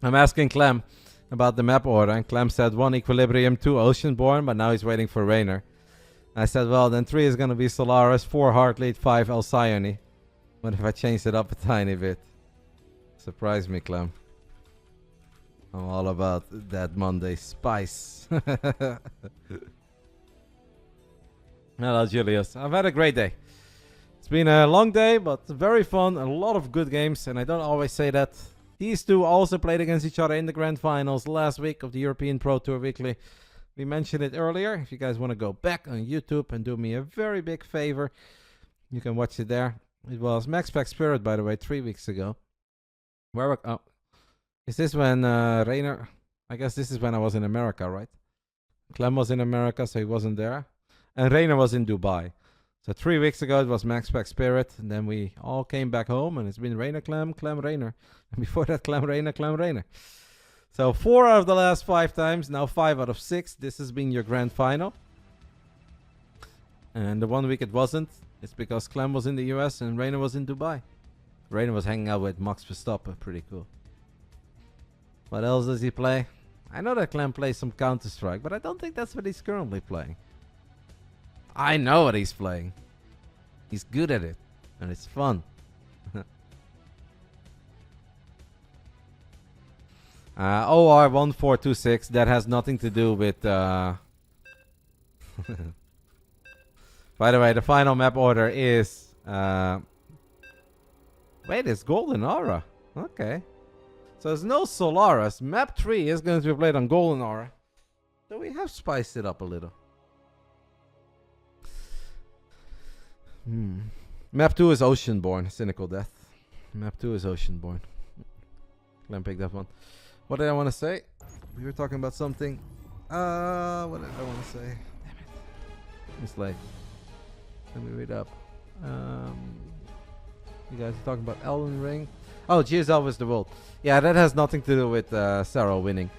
I'm asking Clem about the map order, and Clem said 1 Equilibrium, 2 Oceanborn, but now he's waiting for Reynor. I said, well, then 3 is going to be Solaris, 4 Heartlead, 5 Alcyone. What if I changed it up a tiny bit? Surprise me, Clem. I'm all about that Monday spice. Hello, Julius. I've had a great day. It's been a long day, but very fun. A lot of good games, and I don't always say that. These two also played against each other in the grand finals last week of the European Pro Tour Weekly. We mentioned it earlier. If you guys want to go back on YouTube and do me a very big favor, you can watch it there. It was Max Pack Spirit, by the way, 3 weeks ago. Oh, is this when Reynor? I guess this is when I was in America, right? Clem was in America, so he wasn't there. And Reynor was in Dubai. So 3 weeks ago it was Max Pack Spirit, and then we all came back home, and it's been Reynor, Clem, Clem, Reynor. And before that, Clem, Reynor, Clem, Reynor. So 4 out of the last 5 times, now 5 out of 6. This has been your grand final. And the 1 week it wasn't, it's because Clem was in the US and Reynor was in Dubai. Reynor was hanging out with Max Verstappen, pretty cool. What else does he play? I know that Clem plays some Counter-Strike, but I don't think that's what he's currently playing. I know what he's playing. He's good at it, and it's fun. OR1426, that has nothing to do with... By the way, the final map order is... Wait, it's Golden Aura. Okay. So there's no Solaris. Map 3 is going to be played on Golden Aura. So we have spiced it up a little. Map 2 is Oceanborn. Cynical Death. Map 2 is Oceanborn. Clem picked that one. What did I want to say? We were talking about something. What did I want to say? Damn it. It's late. Let me read up. You guys are talking about Elden Ring. Oh, GSL was the world. Yeah, that has nothing to do with Serral winning.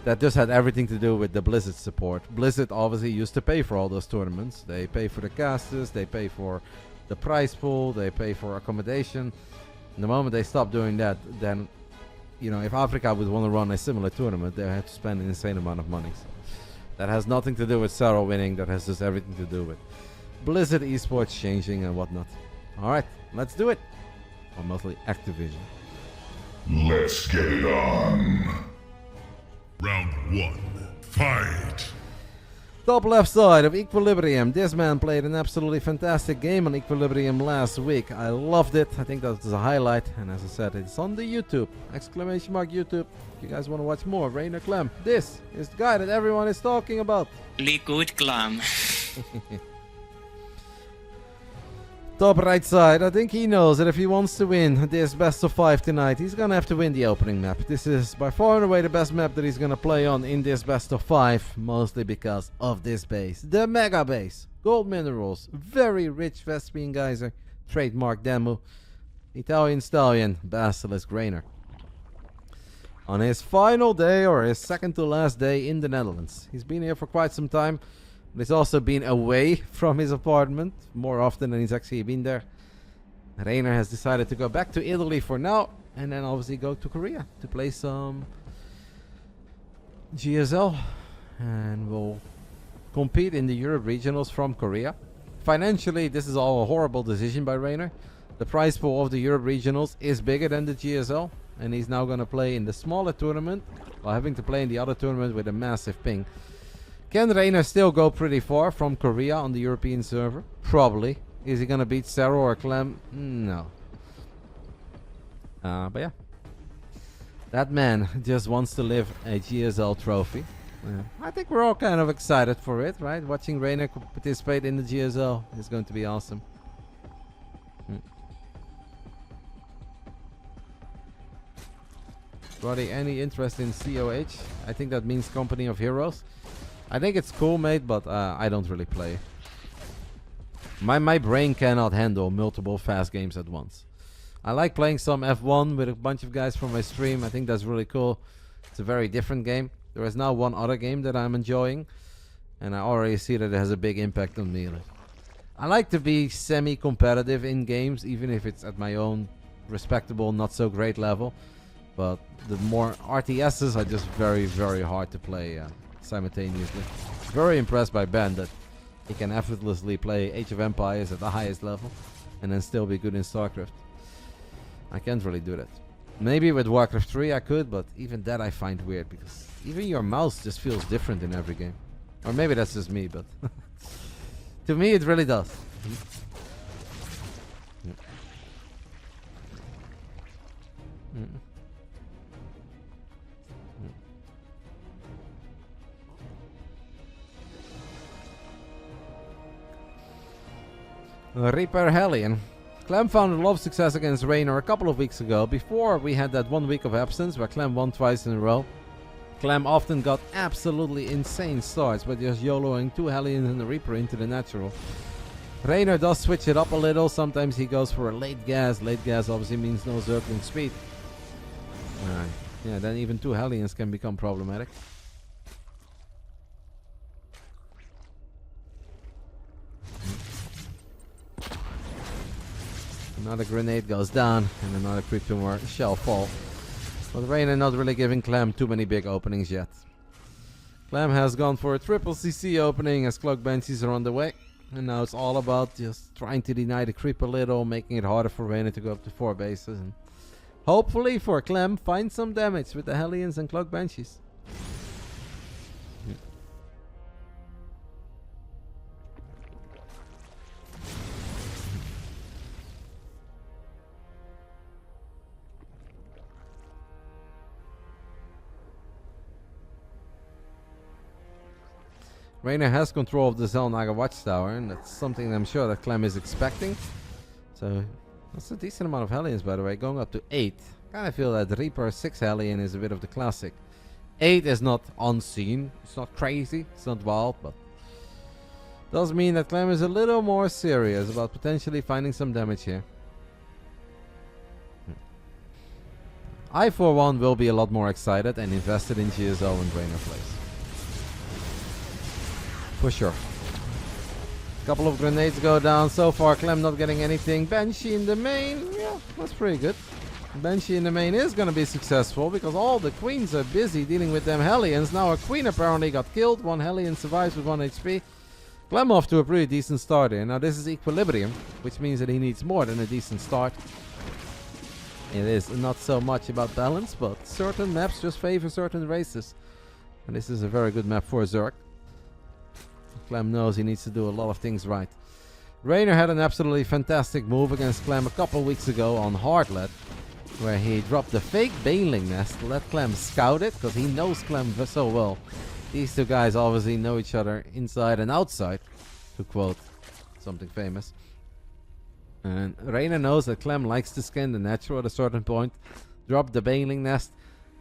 That just had everything to do with the Blizzard support. Blizzard obviously used to pay for all those tournaments. They pay for the casters, they pay for the prize pool, they pay for accommodation. And the moment they stop doing that, then, you know, if Africa would want to run a similar tournament, they have to spend an insane amount of money. So that has nothing to do with Serral winning. That has just everything to do with Blizzard esports changing and whatnot. Alright, let's do it. Or mostly Activision. Let's get it on. Round 1. Fight! Top left side of Equilibrium. This man played an absolutely fantastic game on Equilibrium last week. I loved it. I think that was a highlight. And as I said, it's on the YouTube. Exclamation mark YouTube. If you guys want to watch more, Reynor Clem. This is the guy that everyone is talking about. Liquid Clem. Top right side, I think he knows that if he wants to win this best of 5 tonight, he's gonna have to win the opening map. This is by far and away the best map that he's gonna play on in this best of 5, mostly because of this base. The Mega Base. Gold minerals, very rich Vespian Geyser, trademark demo, Italian Stallion, Basilisk Reynor. On his final day, or his second to last day in the Netherlands. He's been here for quite some time. But he's also been away from his apartment more often than he's actually been there. Reynor has decided to go back to Italy for now, and then obviously go to Korea to play some GSL, and will compete in the Europe regionals from Korea. Financially, this is all a horrible decision by Reynor. The prize pool of the Europe regionals is bigger than the GSL, and he's now going to play in the smaller tournament while having to play in the other tournament with a massive ping. Can Reynor still go pretty far from Korea on the European server? Probably. Is he gonna beat Serral or Clem? No. But yeah. That man just wants to live a GSL trophy. I think we're all kind of excited for it, right? Watching Reynor participate in the GSL is going to be awesome. Roddy, any interest in COH? I think that means Company of Heroes. I think it's cool, mate, but I don't really play. My brain cannot handle multiple fast games at once. I like playing some F1 with a bunch of guys from my stream. I think that's really cool. It's a very different game. There is now one other game that I'm enjoying, and I already see that it has a big impact on me. I like to be semi-competitive in games, even if it's at my own respectable, not so great level. But the more RTSs are just very, very hard to play simultaneously. Very impressed by Ben that he can effortlessly play Age of Empires at the highest level and then still be good in StarCraft. I can't really do that. Maybe with Warcraft 3 I could, but even that I find weird because even your mouse just feels different in every game. Or maybe that's just me, but to me it really does. Reaper Hellion. Clem found a lot of success against Reynor a couple of weeks ago. Before we had that 1 week of absence where Clem won twice in a row. Clem often got absolutely insane starts by just YOLOing 2 Hellions and a Reaper into the natural. Reynor does switch it up a little. Sometimes he goes for a late gas. Late gas obviously means no Zergling speed. Yeah, then even 2 Hellions can become problematic. Another grenade goes down and another creep tumor shall fall. But Reynor not really giving Clem too many big openings yet. Clem has gone for a triple CC opening as Cloak Banshees are on the way. And now it's all about just trying to deny the creep a little, making it harder for Reynor to go up to 4 bases. And hopefully for Clem, find some damage with the Hellions and Cloak Banshees. Reynor has control of the Zelnaga Watchtower, and that's something I'm sure that Clem is expecting. So that's a decent amount of Hellions, by the way, going up to 8. Kind of feel that Reaper 6 Hellion is a bit of the classic. 8 is not unseen, it's not crazy, it's not wild, but does mean that Clem is a little more serious about potentially finding some damage here. I, for one, will be a lot more excited and invested in GSO when Reynor plays. For sure. Couple of grenades go down. So far, Clem not getting anything. Banshee in the main. Yeah, that's pretty good. Banshee in the main is going to be successful because all the queens are busy dealing with them Hellions. Now a queen apparently got killed. 1 Hellion survives with 1 HP. Clem off to a pretty decent start here. Now this is Equilibrium, which means that he needs more than a decent start. It is not so much about balance, but certain maps just favor certain races. And this is a very good map for Zerg. Clem knows he needs to do a lot of things right. Reynor had an absolutely fantastic move against Clem a couple weeks ago on Hardlet, where he dropped the fake Baneling Nest to let Clem scout it, because he knows Clem so well. These two guys obviously know each other inside and outside, to quote something famous. And Reynor knows that Clem likes to scan the natural at a certain point. Dropped the Baneling Nest,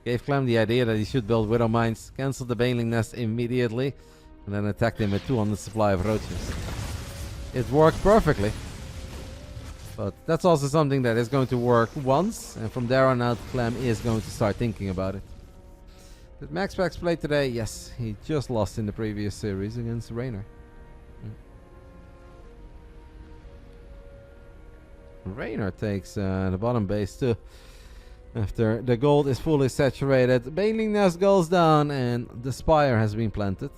gave Clem the idea that he should build Widow Mines, cancelled the Baneling Nest immediately, and then attacked him with 200 supply of roaches. It worked perfectly. But that's also something that is going to work once, and from there on out Clem is going to start thinking about it. Did Max Pax play today? Yes, he just lost in the previous series against Reynor. Reynor takes the bottom base too. After the gold is fully saturated, Baneling Nest goes down and the Spire has been planted.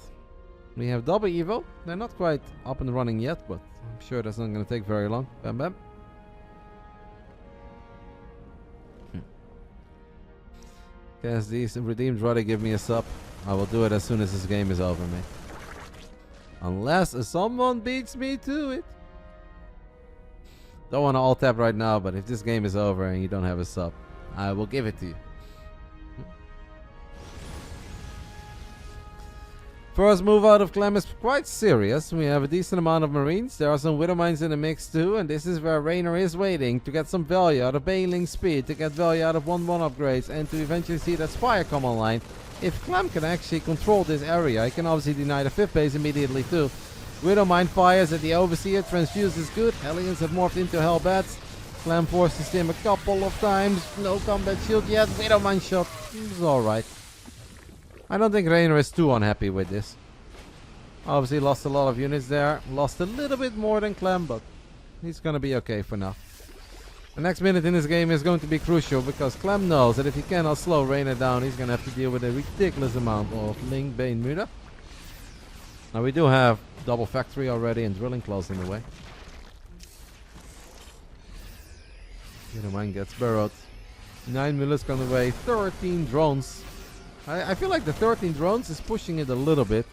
We have double Evo. They're not quite up and running yet, but I'm sure that's not going to take very long. Bam bam. Guess these redeemed rather give me a sub. I will do it as soon as this game is over, mate. Unless someone beats me to it. Don't want to alt tab right now, but if this game is over and you don't have a sub, I will give it to you. First move out of Clem is quite serious. We have a decent amount of Marines. There are some Widow Mines in the mix too, and this is where Reynor is waiting to get some value out of Baneling speed, to get value out of 1-1 upgrades, and to eventually see that Spire come online. If Clem can actually control this area, he can obviously deny the 5th base immediately too. Widow Mine fires at the Overseer, Transfuse is good. Hellions have morphed into Hellbats. Clem forces him a couple of times. No combat shield yet. Widow Mine shot. It's alright. I don't think Reynor is too unhappy with this. Obviously lost a lot of units there. Lost a little bit more than Clem, but he's gonna be okay for now. The next minute in this game is going to be crucial because Clem knows that if he cannot slow Reynor down, he's going to have to deal with a ridiculous amount of Ling Bane Muda. Now we do have double factory already and drilling close in the way. Mine gets burrowed. 9 Basilisk on the way, 13 drones. I feel like the 13 drones is pushing it a little bit.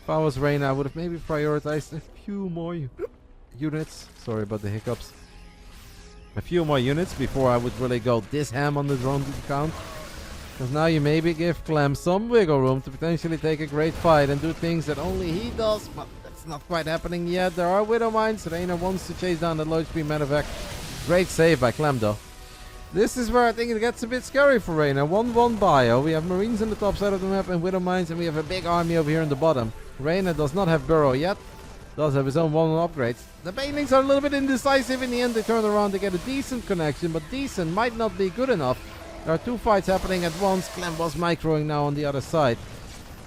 If I was Reynor, I would have maybe prioritized a few more units. Sorry about the hiccups. A few more units before I would really go this ham on the drone count. Because now you maybe give Clem some wiggle room to potentially take a great fight and do things that only he does. But that's not quite happening yet. There are Widow Mines. Reynor wants to chase down the low HP medevac. Great save by Clem though. This is where I think it gets a bit scary for Reynor. 1-1 bio. We have Marines on the top side of the map and Widow Mines, and we have a big army over here in the bottom. Reynor does not have Burrow yet. Does have his own 1-1 upgrades. The Banelings are a little bit indecisive. In the end, they turn around to get a decent connection, but decent might not be good enough. There are two fights happening at once. Clem was microing now on the other side.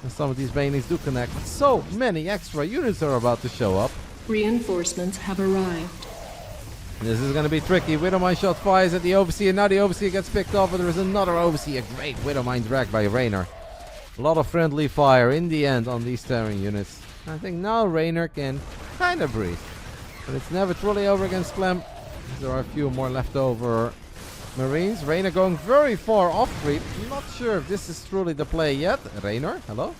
And some of these Banelings do connect. But so many extra units are about to show up. Reinforcements have arrived. This is going to be tricky. Widowmine shot fires at the Overseer. Now the Overseer gets picked off, but there is another Overseer. Great Widowmine drag by Reynor. A lot of friendly fire in the end on these Terran units. I think now Reynor can kind of breathe. But it's never truly over against Clem. There are a few more leftover Marines. Reynor going very far off creep. Not sure if this is truly the play yet. Reynor, hello?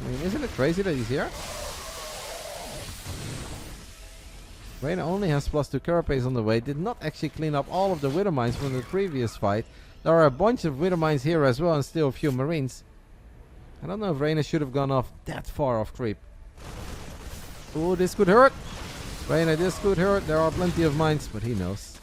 I mean, isn't it crazy that he's here? Reynor only has +2 carapace on the way. Did not actually clean up all of the Widow Mines from the previous fight. There are a bunch of Widow Mines here as well and still a few Marines. I don't know if Reynor should have gone off that far off creep. Oh, this could hurt. Reynor, this could hurt. There are plenty of mines, but he knows.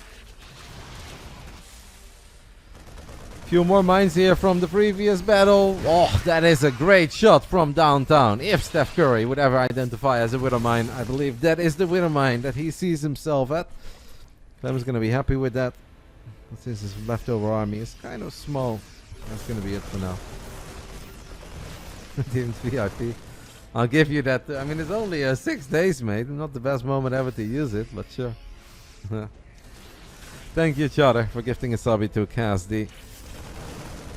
Few more mines here from the previous battle. Oh, that is a great shot from downtown. If Steph Curry would ever identify as a Widow Mine, I believe that is the Widow Mine that he sees himself at. Clem's going to be happy with that. Since his leftover army is kind of small. That's going to be it for now. Team's VIP. I'll give you that. I mean, it's only 6 days, mate. Not the best moment ever to use it, but sure. Thank you, Charter, for gifting a subby to KSD.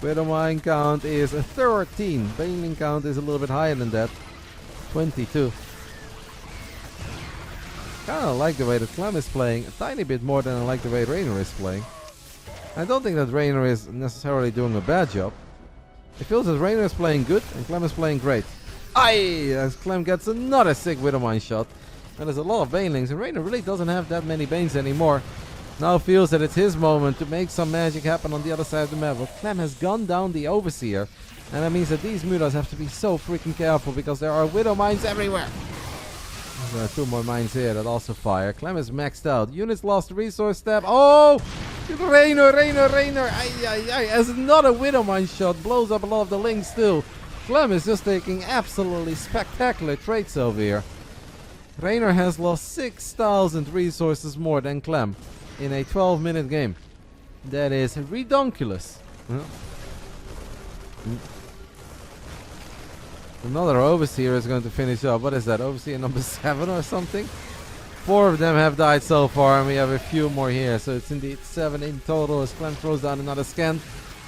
Widow Mine count is 13. Baneling count is a little bit higher than that. 22. Kinda like the way that Clem is playing. A tiny bit more than I like the way Reynor is playing. I don't think that Reynor is necessarily doing a bad job. It feels that Reynor is playing good and Clem is playing great. Aye! As Clem gets another sick Widow Mine shot. And there's a lot of Banelings, and Reynor really doesn't have that many Banes anymore. Now feels that it's his moment to make some magic happen on the other side of the map. But Clem has gone down the Overseer. And that means that these Mudas have to be so freaking careful because there are Widow Mines everywhere. There are 2 more mines here that also fire. Clem is maxed out. Units lost resource step. Oh! Reynor! As another Widow Mine shot blows up a lot of the links still. Clem is just taking absolutely spectacular traits over here. Reynor has lost 6,000 resources more than Clem in a 12-minute game. That is redonkulous. Another Overseer is going to finish up. What is that? Overseer number 7 or something? 4 of them have died so far, and we have a few more here. So it's indeed 7 in total as Clem throws down another scan.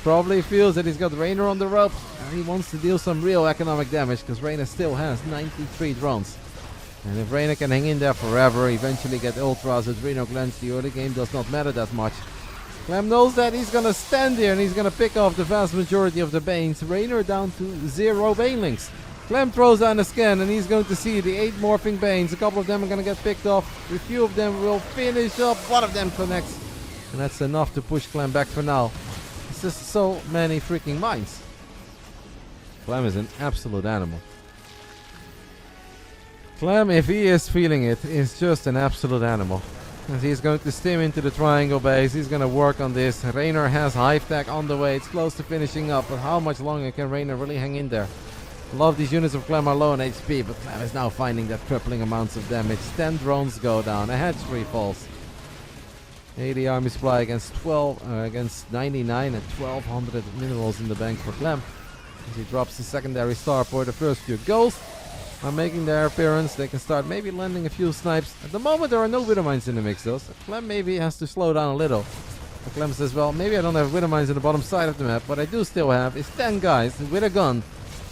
Probably feels that he's got Reynor on the rope. And he wants to deal some real economic damage because Reynor still has 93 drones. And if Reynor can hang in there forever, eventually get ultras with Reno Glens, the early game does not matter that much. Clem knows that he's gonna stand here and he's gonna pick off the vast majority of the Banes. Reynor down to 0 Banelings. Clem throws down a scan and he's going to see the 8 morphing Banes. A couple of them are gonna get picked off. A few of them will finish up. One of them connects. And that's enough to push Clem back for now. It's just so many freaking mines. Clem is an absolute animal. Clem, if he is feeling it, is just an absolute animal. As he's going to stim into the triangle base, he's going to work on this. Reynor has hive tech on the way, it's close to finishing up, but how much longer can Reynor really hang in there? A lot of these units of Clem are low on HP, but Clem is now finding that crippling amounts of damage. 10 drones go down, a hatchery falls. 80 army supply against 99 and 1200 minerals in the bank for Clem. As he drops the secondary star for the first few goals. are making their appearance. They can start maybe landing a few snipes. At the moment, there are no Widow Mines in the mix, though. So Clem maybe has to slow down a little. But Clem says, well, maybe I don't have Widow Mines in the bottom side of the map. What I do still have is 10 guys with a gun.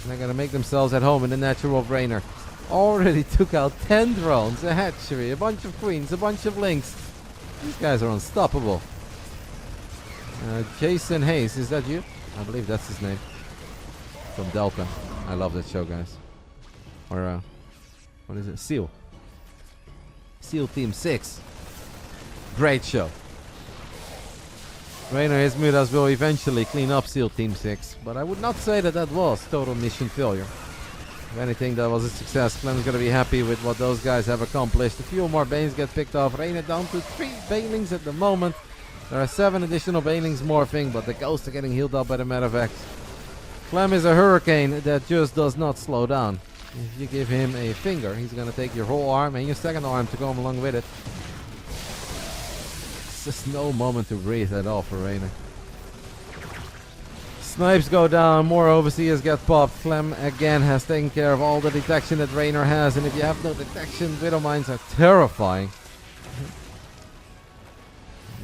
And they're going to make themselves at home in the natural of Reynor. Already took out 10 drones, a hatchery, a bunch of queens, a bunch of lynx. These guys are unstoppable. Jason Hayes, is that you? I believe that's his name. From Delta. I love that show, guys. Or, what is it? SEAL. SEAL Team 6. Great show. Reynor his Mudas will eventually clean up SEAL Team 6, but I would not say that that was total mission failure. If anything, that was a success. Clem's gonna be happy with what those guys have accomplished. A few more Banes get picked off. Reynor down to 3 Banelings at the moment. There are 7 additional Banelings morphing, but the ghosts are getting healed up by the medevacs. Clem is a hurricane that just does not slow down. If you give him a finger, he's gonna take your whole arm and your second arm to go along with it. It's just no moment to breathe at all for Reynor. Snipes go down, more overseers get popped. Clem again has taken care of all the detection that Reynor has, and if you have no detection, Widow Mines are terrifying.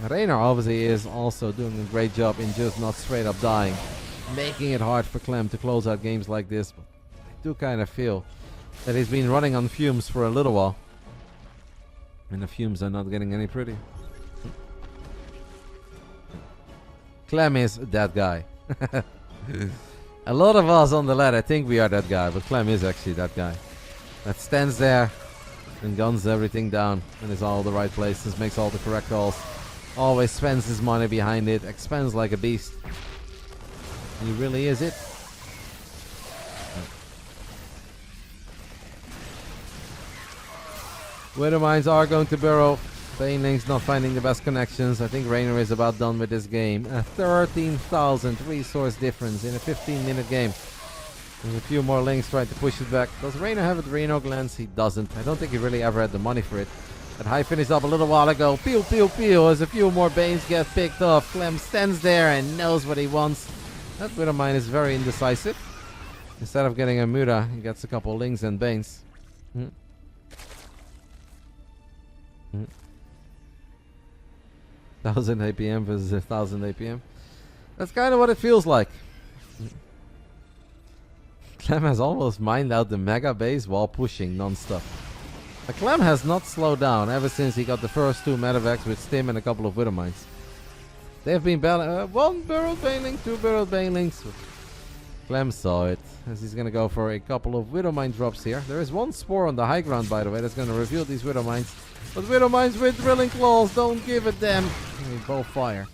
Reynor obviously is also doing a great job in just not straight up dying, making it hard for Clem to close out games like this. But I do kind of feel that he's been running on fumes for a little while, and the fumes are not getting any prettier. Clem is that guy. A lot of us on the ladder think we are that guy, but Clem is actually that guy that stands there and guns everything down and is all the right places, makes all the correct calls, always spends his money behind it, expands like a beast. He really is it. Widow Mines are going to burrow. Banelings not finding the best connections. I think Reynor is about done with this game. A 13,000 resource difference in a 15-minute game. There's a few more links trying to push it back. Does Reynor have a Reynor glance? He doesn't. I don't think he really ever had the money for it. That high finished up a little while ago. Pew, pew, pew. As a few more Banes get picked off. Clem stands there and knows what he wants. That Widow Mine is very indecisive. Instead of getting a Muda, he gets a couple links and Banes. 1000 APM versus 1000 APM. That's kind of what it feels like. Clem has almost mined out the mega base while pushing non-stop. But Clem has not slowed down ever since he got the first 2 medevacs with Stim and a couple of Widow Mines. They've been 1 barrel Baneling, 2 barrel Banelings. Clem saw it, as he's gonna go for a couple of Widow Mine drops here. There is 1 spore on the high ground, by the way, that's gonna reveal these Widow Mines. But Widow Mines with drilling claws, don't give a damn. They both fire.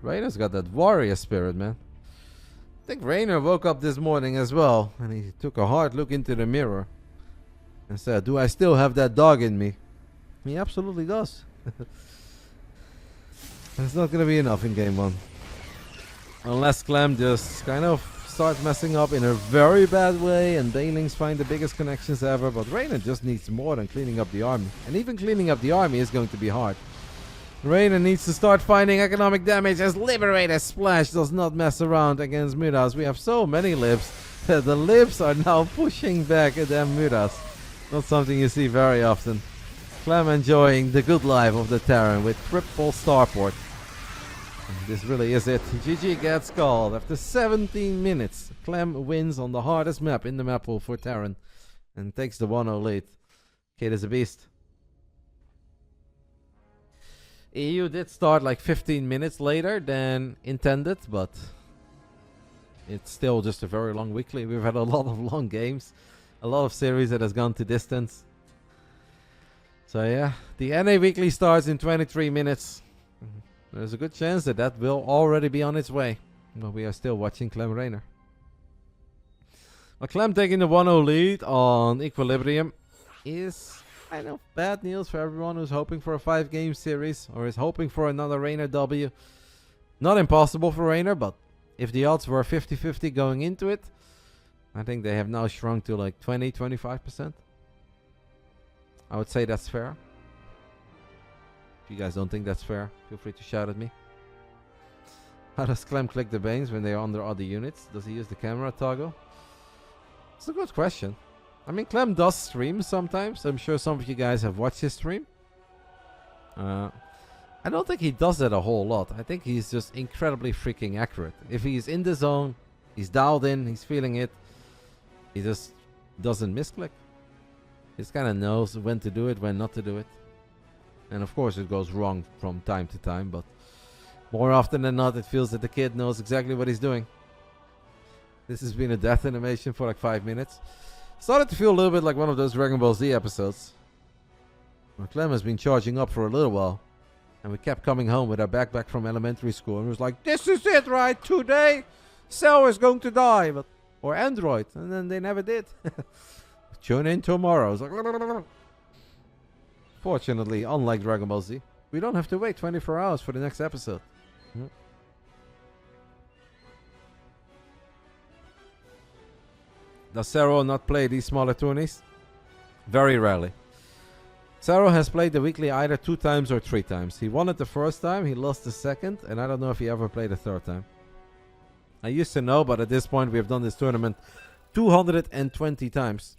Reynor's got that warrior spirit, man. I think Reynor woke up this morning as well, and he took a hard look into the mirror and said, do I still have that dog in me? He absolutely does. It's not gonna be enough in game 1. Unless Clem just kind of starts messing up in a very bad way and Banelings find the biggest connections ever. But Reynor just needs more than cleaning up the army. And even cleaning up the army is going to be hard. Reynor needs to start finding economic damage as Liberator Splash does not mess around against Mudas. We have so many libs that the libs are now pushing back at them Mudas. Not something you see very often. Clem enjoying the good life of the Terran with triple starport. This really is it. GG gets called. After 17 minutes, Clem wins on the hardest map in the map pool for Terran and takes the 1-0 lead. Kid is a beast. EU did start like 15 minutes later than intended, but it's still just a very long weekly. We've had a lot of long games, a lot of series that has gone to distance. So yeah, the NA weekly starts in 23 minutes. There's a good chance that that will already be on its way. But we are still watching Clem Reynor. Well, Clem taking the 1-0 lead on Equilibrium is kind of bad news for everyone who's hoping for a 5-game series or is hoping for another Reynor W. Not impossible for Reynor, but if the odds were 50-50 going into it, I think they have now shrunk to like 20-25%. I would say that's fair. If you guys don't think that's fair, feel free to shout at me. How does Clem click the Banes when they are under other units? Does he use the camera toggle? It's a good question. I mean, Clem does stream sometimes. I'm sure some of you guys have watched his stream. I don't think he does that a whole lot. I think he's just incredibly freaking accurate. If he's in the zone, he's dialed in, he's feeling it, he just doesn't misclick. He just kind of knows when to do it, when not to do it. And of course it goes wrong from time to time, but more often than not it feels that the kid knows exactly what he's doing. This has been a death animation for like 5 minutes. Started to feel a little bit like one of those Dragon Ball Z episodes. Well, Clem has been charging up for a little while. And we kept coming home with our backpack from elementary school. And it was like, this is it, right? Today, Cell is going to die. Or Android. And then they never did. Tune in tomorrow. It's like, fortunately, unlike Dragon Ball Z, we don't have to wait 24 hours for the next episode. Does Serral not play these smaller tourneys? Very rarely. Serral has played the weekly either 2 times or 3 times. He won it the first time, he lost the second, and I don't know if he ever played a 3rd time. I used to know, but at this point we have done this tournament 220 times.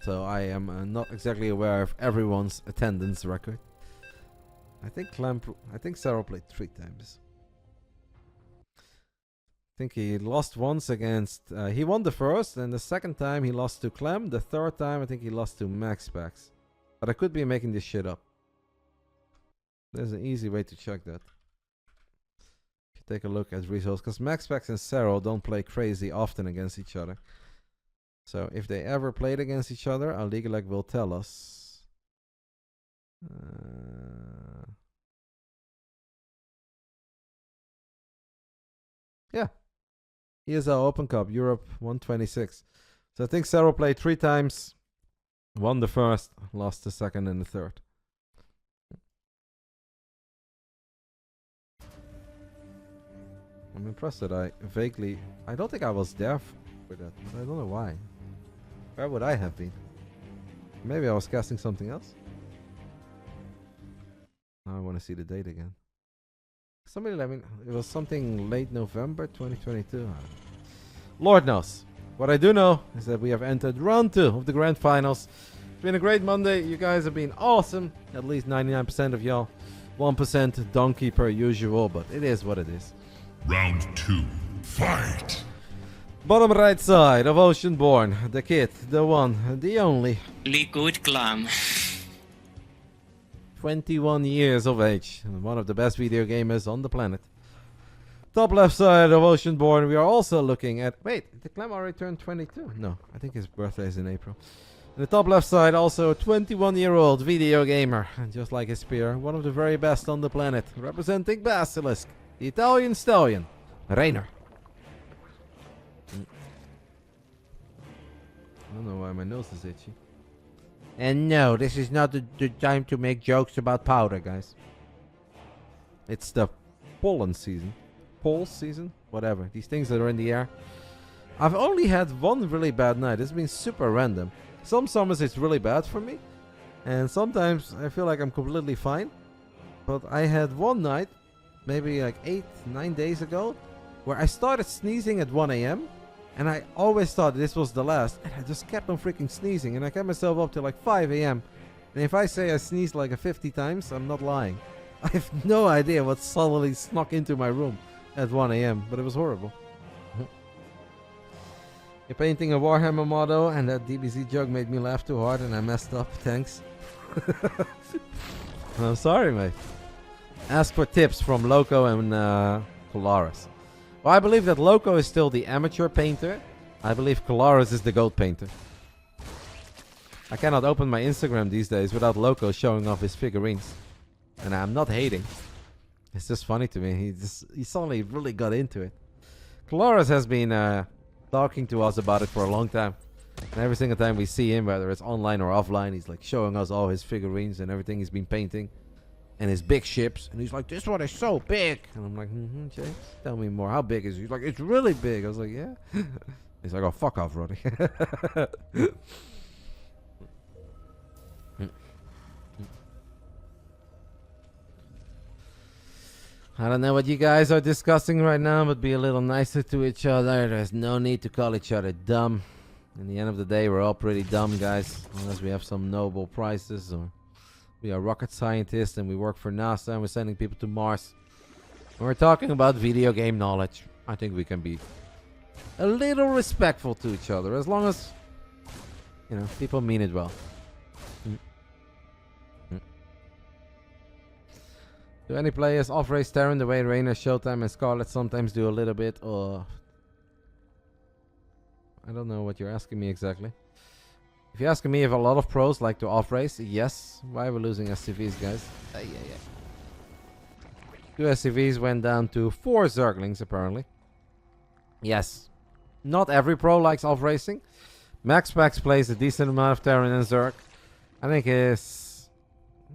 So I am not exactly aware of everyone's attendance record. I think Serral played 3 times. I think he lost once against... he won the first, and the second time he lost to Clem. The 3rd time I think he lost to MaxPax. But I could be making this shit up. There's an easy way to check that. Take a look at results, because MaxPax and Serral don't play crazy often against each other. So if they ever played against each other, our League Elect will tell us. Yeah. ESL Open Cup, Europe 126. So I think Serral played 3 times. Won the first, lost the second and the third. I'm impressed that I don't think I was there for that. I don't know why. Where would I have been? Maybe I was casting something else? Now I want to see the date again. Somebody let me... It was something late November 2022. Lord knows. What I do know is that we have entered round 2 of the grand finals. It's been a great Monday. You guys have been awesome. At least 99% of y'all. 1% donkey per usual, but it is what it is. Round 2. Fight! Bottom right side of Oceanborn. The kid, the one, the only. Liquid Clem. 21 years of age. And one of the best video gamers on the planet. Top left side of Oceanborn, we are also looking at... Wait, did Clem already turn 22? No, I think his birthday is in April. On the top left side, also a 21-year-old video gamer. And just like his peer, one of the very best on the planet. Representing Basilisk, the Italian stallion, Reynor. I don't know why my nose is itchy. And no, this is not the time to make jokes about powder, guys. It's the pollen season. Pulse season? Whatever. These things that are in the air. I've only had one really bad night. It's been super random. Some summers it's really bad for me. And sometimes I feel like I'm completely fine. But I had one night, maybe like 8-9 days ago, where I started sneezing at 1 a.m. And I always thought this was the last. And I just kept on freaking sneezing. And I kept myself up till like 5 a.m. And if I say I sneezed like 50 times, I'm not lying. I have no idea what suddenly snuck into my room at 1 a.m. But it was horrible. You're painting a Warhammer model, and that DBZ joke made me laugh too hard and I messed up. Thanks. I'm sorry, mate. Ask for tips from Loco and Polaris. Well, I believe that Loco is still the amateur painter. I believe Polaris is the GOAT painter. I cannot open my Instagram these days without Loco showing off his figurines. And I'm not hating. It's just funny to me. He suddenly really got into it. Polaris has been talking to us about it for a long time. And every single time we see him, whether it's online or offline, he's like showing us all his figurines and everything he's been painting. And his big ships. And he's like, this one is so big. And I'm like, James, tell me more. How big is it? He's like, it's really big. I was like, yeah. He's like, oh, fuck off, Roddy. I don't know what you guys are discussing right now, but be a little nicer to each other. There's no need to call each other dumb. In the end of the day, we're all pretty dumb, guys. Unless we have some Nobel prizes, or we are rocket scientists and we work for NASA and we're sending people to Mars. When we're talking about video game knowledge, I think we can be a little respectful to each other, as long as, you know, people mean it well. Do any players off-race Terran the way Reynor, Showtime, and Scarlet sometimes do a little bit? Or I don't know what you're asking me exactly. If you're asking me if a lot of pros like to off-race, yes. Why are we losing SCVs, guys? Yeah. 2 SCVs went down to 4 Zerglings, apparently. Yes. Not every pro likes off-racing. MaxPax plays a decent amount of Terran and Zerg. I think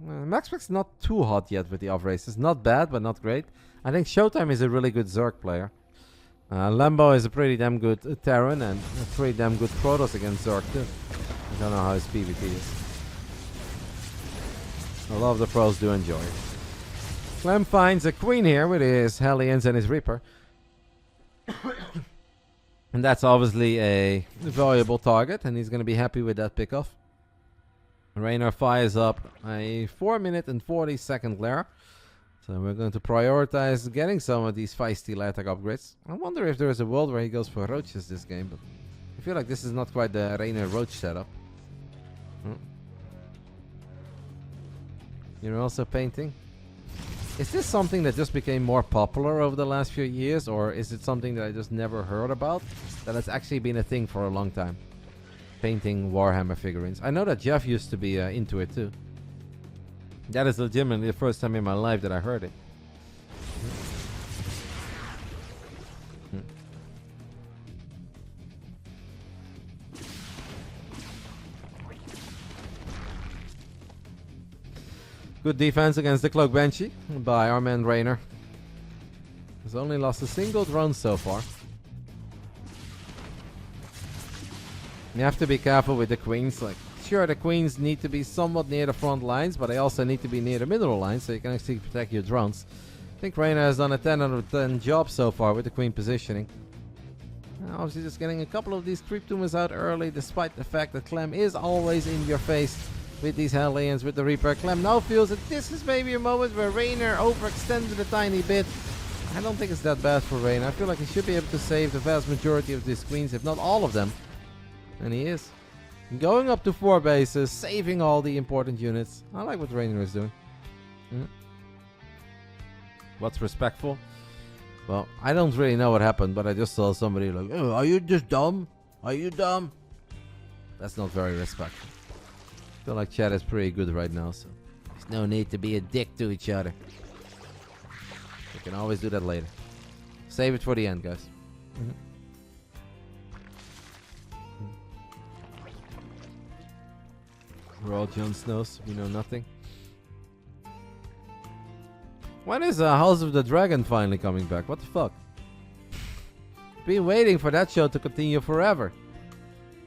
MaxPax's not too hot yet with the off-races. Not bad, but not great. I think Showtime is a really good Zerg player. Lambo is a pretty damn good Terran and a pretty damn good Protoss against Zerg too. I don't know how his PvP is. A lot of the pros do enjoy it. Clem finds a queen here with his Hellions and his Reaper. And that's obviously a valuable target, and he's going to be happy with that pickoff. Reynor fires up a 4-minute and 40-second glare. So we're going to prioritize getting some of these feisty attack upgrades. I wonder if there is a world where he goes for roaches this game, but I feel like this is not quite the Reynor roach setup. You're also painting? Is this something that just became more popular over the last few years, or is it something that I just never heard about that has actually been a thing for a long time? Painting Warhammer figurines. I know that Jeff used to be into it too. That is legitimately the first time in my life that I heard it. Good defense against the Cloak Banshee by our man Reynor. He's only lost a single drone so far. You have to be careful with the queens. Like, sure, the queens need to be somewhat near the front lines, but they also need to be near the middle lines so you can actually protect your drones. I think Reynor has done a 10 out of 10 job so far with the queen positioning. Obviously just getting a couple of these creep tumors out early, despite the fact that Clem is always in your face with these Hellions, with the Reaper. Clem now feels that this is maybe a moment where Reynor overextended a tiny bit. I don't think it's that bad for Reynor. I feel like he should be able to save the vast majority of these queens, if not all of them. And he is. Going up to 4 bases, saving all the important units. I like what Reynor is doing. What's respectful? Well, I don't really know what happened, but I just saw somebody like, oh, are you just dumb? Are you dumb? That's not very respectful. I feel like chat is pretty good right now, so there's no need to be a dick to each other. We can always do that later. Save it for the end, guys. We're all Jon Snows. We know nothing. When is House of the Dragon finally coming back? What the fuck? Been waiting for that show to continue forever.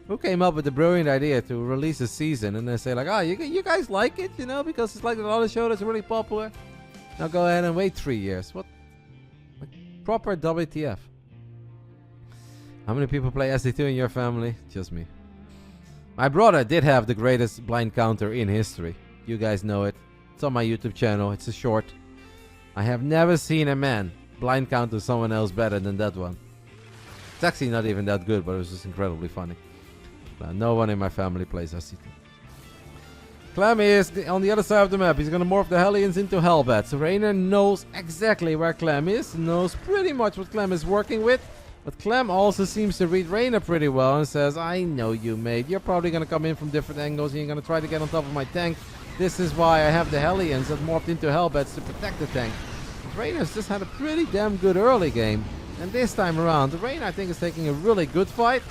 Who came up with the brilliant idea to release a season and then say like, oh, you guys like it, you know, because it's like another show that's really popular. Now go ahead and wait 3 years. What? Like, proper WTF. How many people play SD2 in your family? Just me. My brother did have the greatest blind counter in history. You guys know it. It's on my YouTube channel. It's a short. I have never seen a man blind counter someone else better than that one. It's actually not even that good, but it was just incredibly funny. No one in my family plays SD2. Clem is on the other side of the map. He's going to morph the Hellions into Hellbats. Reynor knows exactly where Clem is. Knows pretty much what Clem is working with. But Clem also seems to read Reynor pretty well and says, I know you, mate. You're probably going to come in from different angles and you're going to try to get on top of my tank. This is why I have the Hellions that morphed into Hellbats to protect the tank. Reynor's just had a pretty damn good early game. And this time around, Reynor, I think, is taking a really good fight.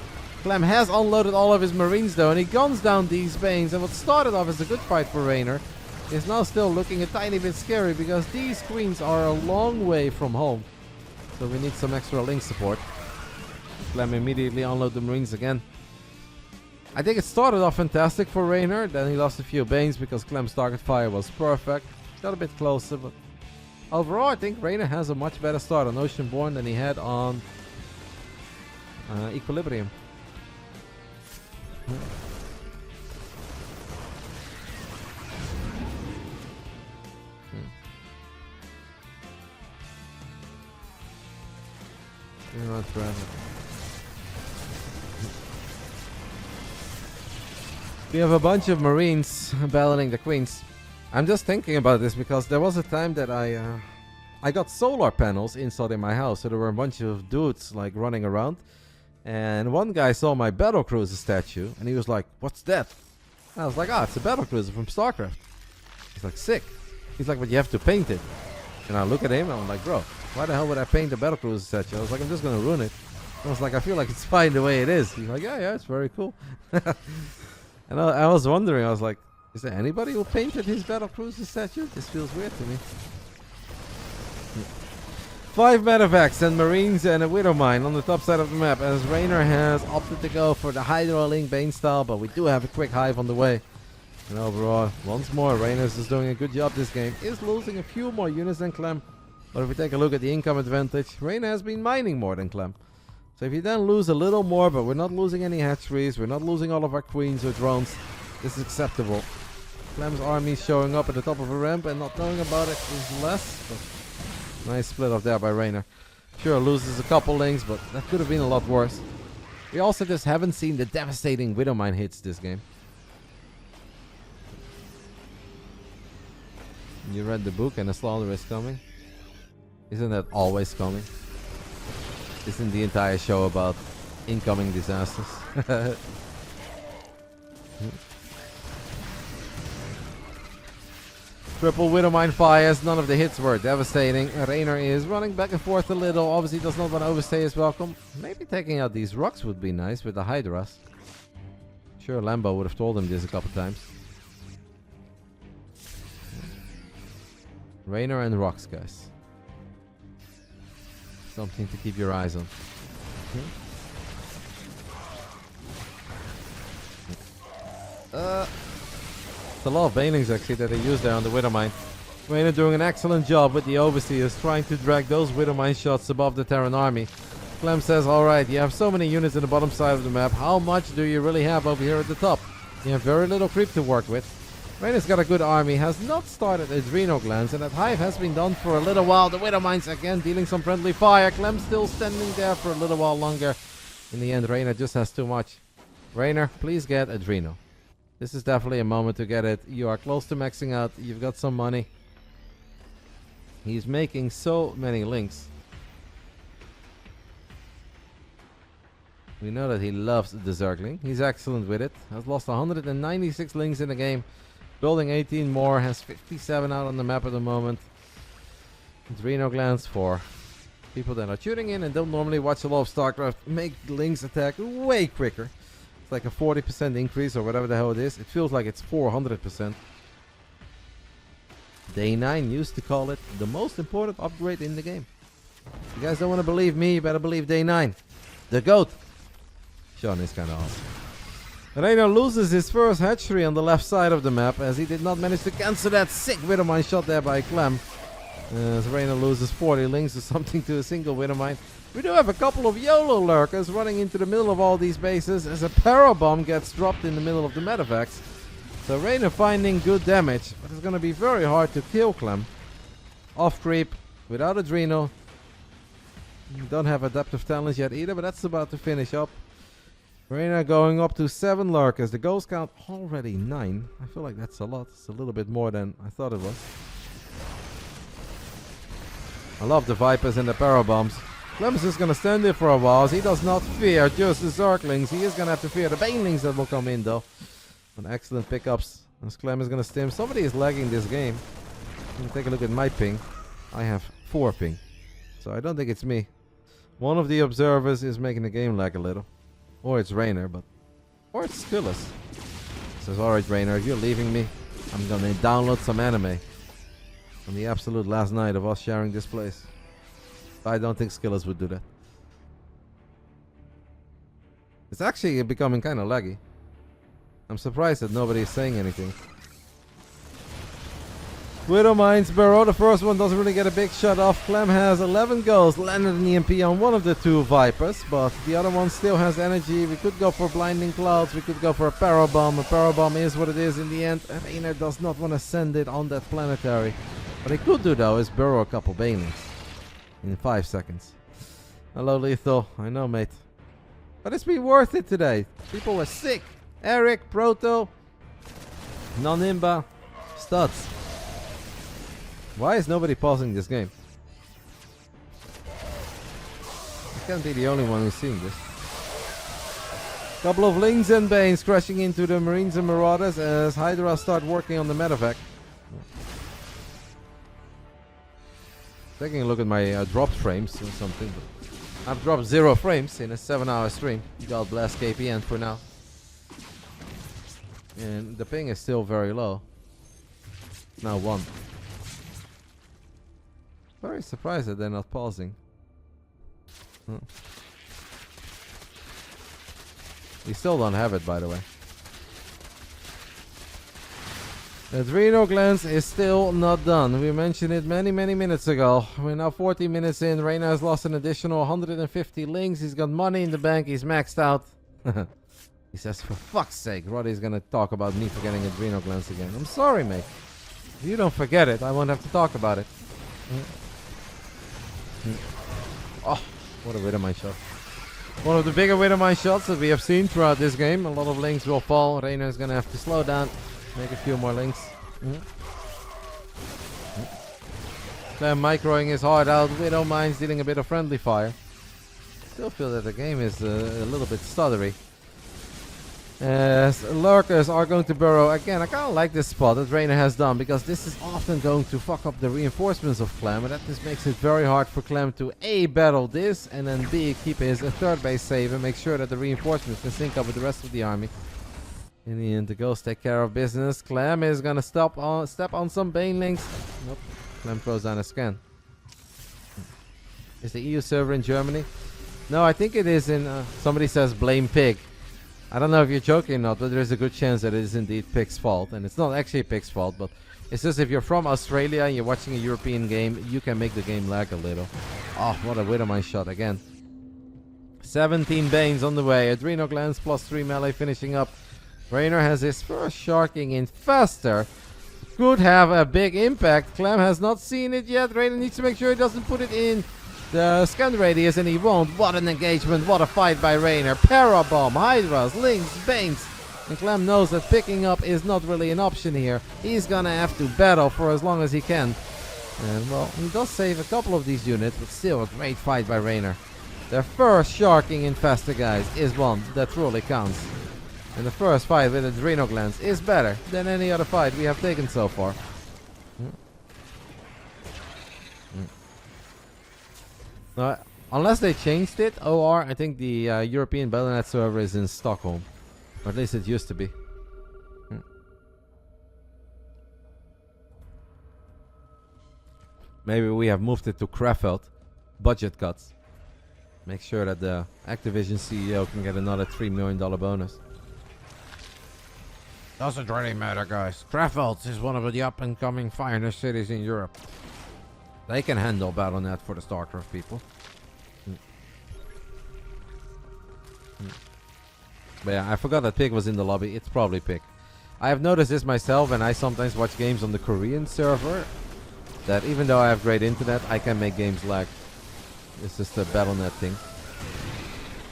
Clem has unloaded all of his Marines though, and he guns down these Banes. And what started off as a good fight for Reynor is now still looking a tiny bit scary because these Queens are a long way from home. So we need some extra link support. Clem immediately unload the Marines again. I think it started off fantastic for Reynor, then he lost a few Banes because Clem's target fire was perfect. Got a bit closer, but overall I think Reynor has a much better start on Oceanborn than he had on Equilibrium. You're not forever. We have a bunch of Marines battling the Queens. I'm just thinking about this because there was a time that I got solar panels installed in my house, so there were a bunch of dudes like running around, and one guy saw my battlecruiser statue and he was like, "What's that?" I was like, "Ah, it's a battlecruiser from StarCraft." He's like, "Sick." He's like, "But you have to paint it." And I look at him and I'm like, "Bro, why the hell would I paint a battlecruiser statue?" I was like, "I'm just gonna ruin it." I was like, "I feel like it's fine the way it is." He's like, "Yeah, it's very cool." And I was wondering, I was like, is there anybody who painted his battlecruiser statue? This feels weird to me. 5 medevacs and Marines and a Widow Mine on the top side of the map, as Reynor has opted to go for the Hydra Link Bane style, but we do have a quick hive on the way. And overall, once more, Reynor is doing a good job this game. Is losing a few more units than Clem, but if we take a look at the income advantage, Reynor has been mining more than Clem. So if you then lose a little more, but we're not losing any hatcheries, we're not losing all of our queens or drones, this is acceptable. Clem's army showing up at the top of a ramp and not knowing about it is less, but nice split off there by Reynor. Sure, loses a couple links, but that could have been a lot worse. We also just haven't seen the devastating Widow Mine hits this game. You read the book and a slaughter is coming? Isn't that always coming? Isn't the entire show about incoming disasters? Triple Widowmine fires, none of the hits were devastating. Reynor is running back and forth a little, obviously does not want to overstay his welcome. Maybe taking out these rocks would be nice with the Hydras. Sure, Lambo would have told him this a couple times. Reynor and rocks, guys. Something to keep your eyes on. It's a lot of banelings actually that they use there on the Widowmine. Reynor doing an excellent job with the Overseers, trying to drag those Widowmine shots above the Terran army. Clem says, alright, you have so many units in the bottom side of the map, how much do you really have over here at the top? You have very little creep to work with. Reynor's got a good army, has not started Adrenal Glands, and that hive has been done for a little while. The Widowmines again dealing some friendly fire. Clem still standing there for a little while longer. In the end, Reynor just has too much. Reynor, please get Adrenal. This is definitely a moment to get it. You are close to maxing out. You've got some money. He's making so many links. We know that he loves the Zergling. He's excellent with it. Has lost 196 links in the game. Building 18 more. Has 57 out on the map at the moment. Adrenal Glands for people that are tuning in and don't normally watch a lot of StarCraft. Make links attack way quicker. It's like a 40% increase or whatever the hell it is. It feels like it's 400%. Day 9 used to call it the most important upgrade in the game. If you guys don't want to believe me, you better believe Day 9. The GOAT. Sean is kind of awesome. Reynor loses his first hatchery on the left side of the map as he did not manage to cancel that sick Widowmine shot there by Clem. As Reynor loses 40 links or something to a single Widowmine. We do have a couple of YOLO lurkers running into the middle of all these bases as a parabomb gets dropped in the middle of the medevacs. So Reynor finding good damage, but it's going to be very hard to kill Clem. Off creep, without Adrenal. Don't have Adaptive Talents yet either, but that's about to finish up. Reynor going up to 7 lurkers. The ghost count already 9. I feel like that's a lot. It's a little bit more than I thought it was. I love the Vipers and the Parabombs. Clem's just going to stand there for a while as he does not fear just the Zerglings. He is going to have to fear the Banelings that will come in though. And excellent pickups. As Clem is going to stim. Somebody is lagging this game. Let me take a look at my ping. I have 4 ping. So I don't think it's me. One of the observers is making the game lag a little. Or it's Reynor, but... Or it's Skillis. Says, alright Reynor, if you're leaving me, I'm going to download some anime. On the absolute last night of us sharing this place. I don't think Skillis would do that. It's actually becoming kind of laggy. I'm surprised that nobody is saying anything. Widow mines Burrow. The first one doesn't really get a big shot off. Clem has 11 goals. Landed an EMP on one of the two Vipers, but the other one still has energy. We could go for Blinding Clouds. We could go for a Parabomb. A Parabomb is what it is in the end. And Reynor does not want to send it on that planetary. What he could do though is burrow a couple Banelings in 5 seconds. Hello Lethal. I know mate. But it's been worth it today. People were sick. Eric, Proto, Nonimba, Studs. Why is nobody pausing this game? I can't be the only one who's seeing this. Couple of Lings and Banes crashing into the Marines and Marauders as Hydra start working on the medevac. Taking a look at my dropped frames or something. I've dropped 0 frames in a 7-hour stream. God bless KPN for now. And the ping is still very low. Now 1. Very surprised that they're not pausing. We still don't have it, by the way. The Reynor glance is still not done. We mentioned it many minutes ago. We're now 40 minutes in. Reynor has lost an additional 150 links. He's got money in the bank. He's maxed out. He says, for fuck's sake, Roddy's gonna talk about me forgetting Adrenal Glance again. I'm sorry, mate. If you don't forget it, I won't have to talk about it. Oh, what a Widowmine shot. One of the bigger Widowmine shots that we have seen throughout this game. A lot of links will fall. Reynor is gonna have to slow down. Make a few more links. Clem microing his heart out. Widowmine's dealing a bit of friendly fire. Still feel that the game is a little bit stuttery. As lurkers are going to burrow again. I kind of like this spot that Reynor has done because this is often going to fuck up the reinforcements of Clem, and that just makes it very hard for Clem to A, battle this, and then B, keep his third base safe and make sure that the reinforcements can sync up with the rest of the army. In the end, the ghosts take care of business. Clem is gonna step on some Banelings. Nope. Clem throws down a scan. Is the EU server in Germany? No, I think it is in. Somebody says blame Pig. I don't know if you're joking or not, but there is a good chance that it is indeed Pig's fault. And it's not actually Pig's fault, but it's just if you're from Australia and you're watching a European game, you can make the game lag a little. Oh, what a Widowmine shot again. 17 Banes on the way. Adrenal Glance plus 3 melee finishing up. Reynor has his first sharking in faster. Could have a big impact. Clem has not seen it yet. Reynor needs to make sure he doesn't put it in the scan radius, and he won't. What an engagement. What a fight by Reynor. Parabomb, Hydras, Links, Banes. And Clem knows that picking up is not really an option here. He's gonna have to battle for as long as he can. And well, he does save a couple of these units, but still a great fight by Reynor. Their first sharking in faster, guys, is one that truly counts. And the first fight with Adrenal Glance is better than any other fight we have taken so far. Unless they changed it, OR, I think the European Battle.net server is in Stockholm. Or at least it used to be. Maybe we have moved it to Krefeld. Budget cuts. Make sure that the Activision CEO can get another $3 million bonus. Doesn't really matter, guys. Krefeld is one of the up-and-coming finest cities in Europe. They can handle Battle.net for the StarCraft people. But yeah, I forgot that Pig was in the lobby. It's probably Pig. I have noticed this myself, and I sometimes watch games on the Korean server. That even though I have great internet, I can make games lag. It's just a Battle.net thing.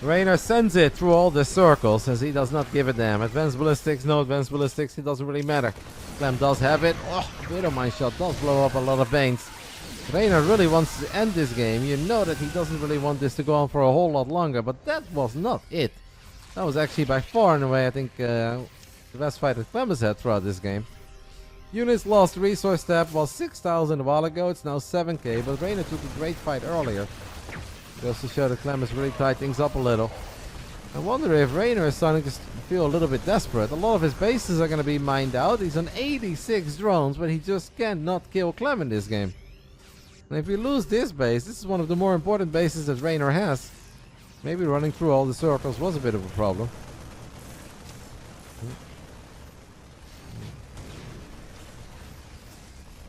Reynor sends it through all the circles as he does not give a damn. Advanced ballistics, no advanced ballistics, it doesn't really matter. Clem does have it. Oh, Widowmine shot does blow up a lot of Banes. Reynor really wants to end this game. You know that he doesn't really want this to go on for a whole lot longer, but that was not it. That was actually by far and away, I think, the best fight that Clem has had throughout this game. Units lost. Resource tab was 6,000 a while ago. It's now 7k, but Reynor took a great fight earlier. Goes to show that Clem has really tied things up a little. I wonder if Reynor is starting to feel a little bit desperate. A lot of his bases are going to be mined out. He's on 86 drones, but he just can't not kill Clem in this game. And if we lose this base, this is one of the more important bases that Reynor has. Maybe running through all the circles was a bit of a problem.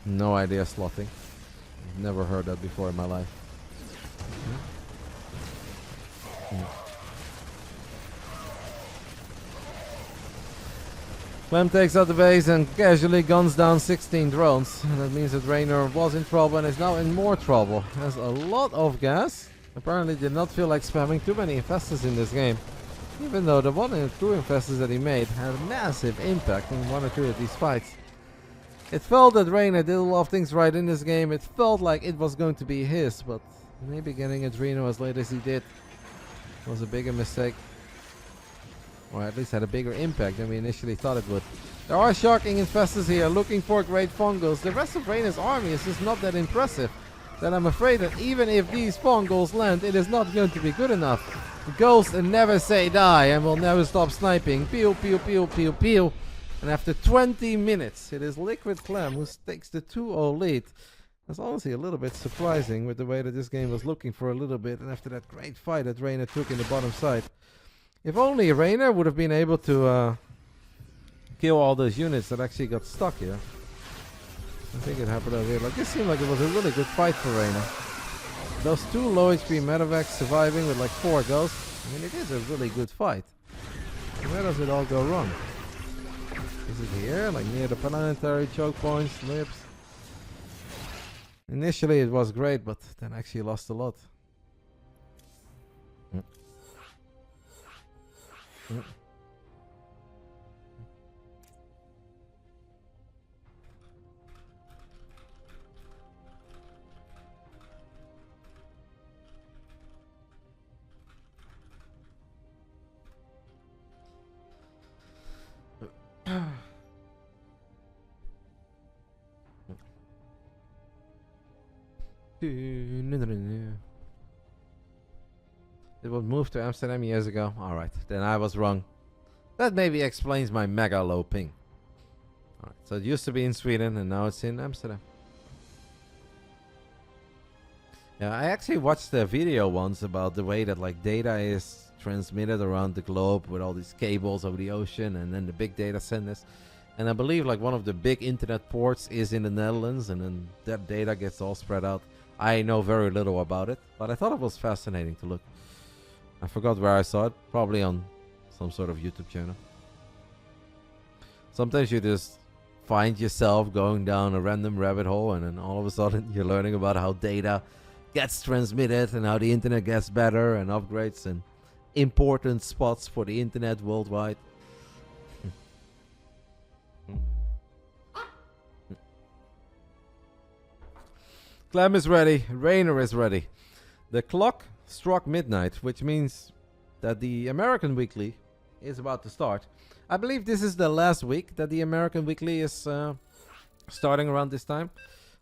No idea slotting. Never heard that before in my life. Clem takes out the base and casually guns down 16 drones. And that means that Reynor was in trouble and is now in more trouble. Has a lot of gas. Apparently did not feel like spamming too many infestors in this game. Even though the 1 and 2 infestors that he made had a massive impact in 1 or 2 of these fights. It felt that Reynor did a lot of things right in this game. It felt like it was going to be his, but maybe getting Adreno as late as he did was a bigger mistake. Or at least had a bigger impact than we initially thought it would. There are shocking infestors here looking for great fungals. The rest of Reynor's army is just not that impressive. That I'm afraid that even if these fungals land, it is not going to be good enough. Ghost and never say die and will never stop sniping. Pew, pew, pew, pew, pew. And after 20 minutes, it is Liquid Clem who takes the 2-0 lead. That's honestly a little bit surprising with the way that this game was looking for a little bit. And after that great fight that Reynor took in the bottom side. If only Reynor would have been able to kill all those units that actually got stuck here. I think it happened over here. Like, this seemed like it was a really good fight for Reynor. Those 2 low HP medevacs surviving with like 4 ghosts. I mean, it is a really good fight. Where does it all go wrong? Is it here? Like near the planetary choke points, lips? Initially it was great, but then actually lost a lot. It was moved to Amsterdam years ago. Alright, then I was wrong. That maybe explains my mega low ping. Alright, so it used to be in Sweden and now it's in Amsterdam. Yeah, I actually watched a video once about the way that like data is transmitted around the globe with all these cables over the ocean and then the big data centers. And I believe like one of the big internet ports is in the Netherlands and then that data gets all spread out. I know very little about it, but I thought it was fascinating to look. I forgot where I saw it, probably on some sort of YouTube channel. Sometimes you just find yourself going down a random rabbit hole and then all of a sudden you're learning about how data gets transmitted and how the internet gets better and upgrades and important spots for the internet worldwide. Clem is ready, Reynor is ready. The clock struck midnight, which means that the American Weekly is about to start. I believe this is the last week that the American Weekly is starting around this time.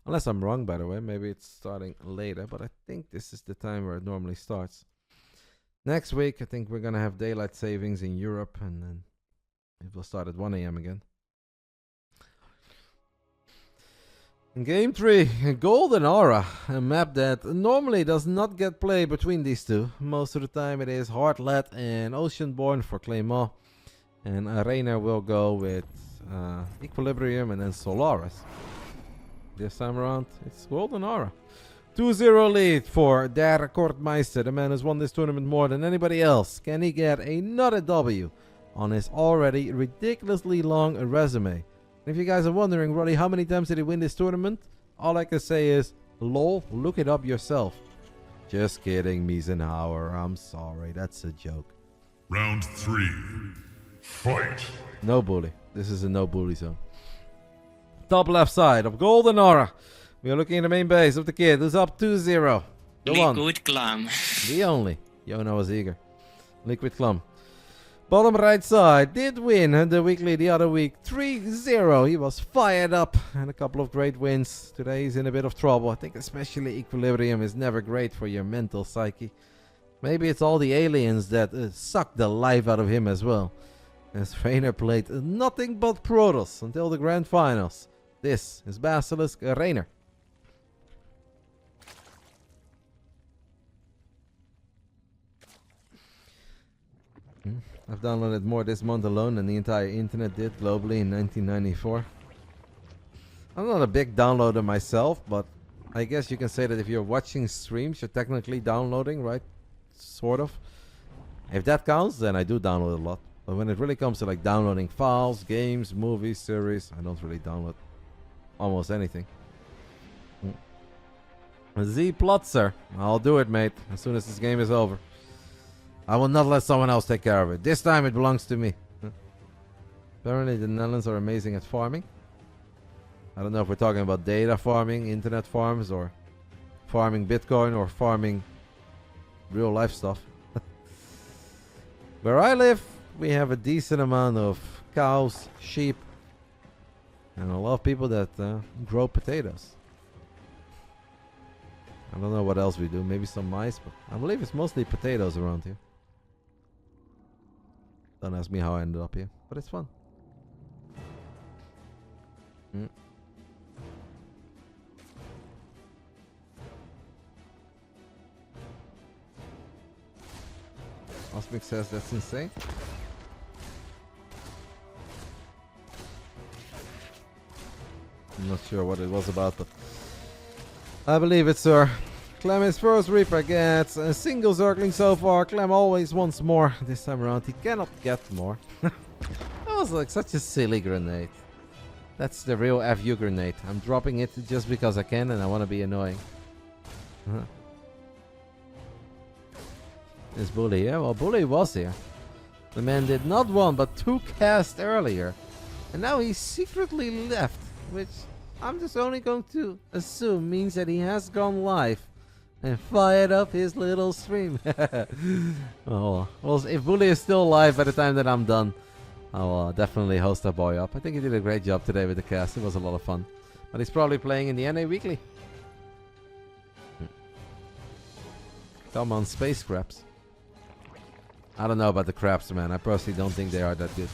Unless I'm wrong, by the way. Maybe it's starting later, but I think this is the time where it normally starts. Next week, I think we're going to have daylight savings in Europe, and then it will start at 1 AM again. In Game 3, Golden Aura, a map that normally does not get played between these two. Most of the time it is Heartlet and Oceanborn for Clem. And Reynor will go with Equilibrium and then Solaris. This time around, it's Golden Aura. 2-0 lead for Der Rekordmeister. The man has won this tournament more than anybody else. Can he get another W on his already ridiculously long resume? If you guys are wondering, Roddy, how many times did he win this tournament? All I can say is, lol, look it up yourself. Just kidding, Miesenhauer. I'm sorry, that's a joke. Round 3. Fight! No bully. This is a no bully zone. Top left side of Golden Aura. We are looking at the main base of the kid who's up 2-0. The one. Liquid Clem. The only. Yona was eager. Liquid Clem. Bottom right side did win the weekly the other week 3-0. He was fired up and a couple of great wins. Today he's in a bit of trouble. I think especially Equilibrium is never great for your mental psyche. Maybe it's all the aliens that suck the life out of him as well. As Reynor played nothing but Protoss until the grand finals. This is Basilisk Reynor. I've downloaded more this month alone than the entire internet did globally in 1994. I'm not a big downloader myself, but I guess you can say that if you're watching streams, you're technically downloading, right? Sort of. If that counts, then I do download a lot. But when it really comes to like downloading files, games, movies, series, I don't really download almost anything. Z Plotzer. I'll do it, mate, as soon as this game is over. I will not let someone else take care of it. This time it belongs to me. Apparently the Netherlands are amazing at farming. I don't know if we're talking about data farming, internet farms, or farming Bitcoin, or farming real life stuff. Where I live, we have a decent amount of cows, sheep, and a lot of people that grow potatoes. I don't know what else we do. Maybe some mice, but I believe it's mostly potatoes around here. Don't ask me how I ended up here, but it's fun. Osmic says that's insane. I'm not sure what it was about, but I believe it, sir. Clem, his first Reaper gets a single Zergling so far. Clem always wants more. This time around, he cannot get more. That was like such a silly grenade. That's the real FU grenade. I'm dropping it just because I can and I want to be annoying. This Bully here? Well, Bully was here. The man did not one but two casts earlier. And now he secretly left, which I'm just only going to assume means that he has gone live and fired up his little stream. Oh, well, if Bully is still live by the time that I'm done, I will definitely host that boy up. I think he did a great job today with the cast. It was a lot of fun. But he's probably playing in the NA Weekly. Come on, space crabs. I don't know about the crabs, man. I personally don't think they are that good.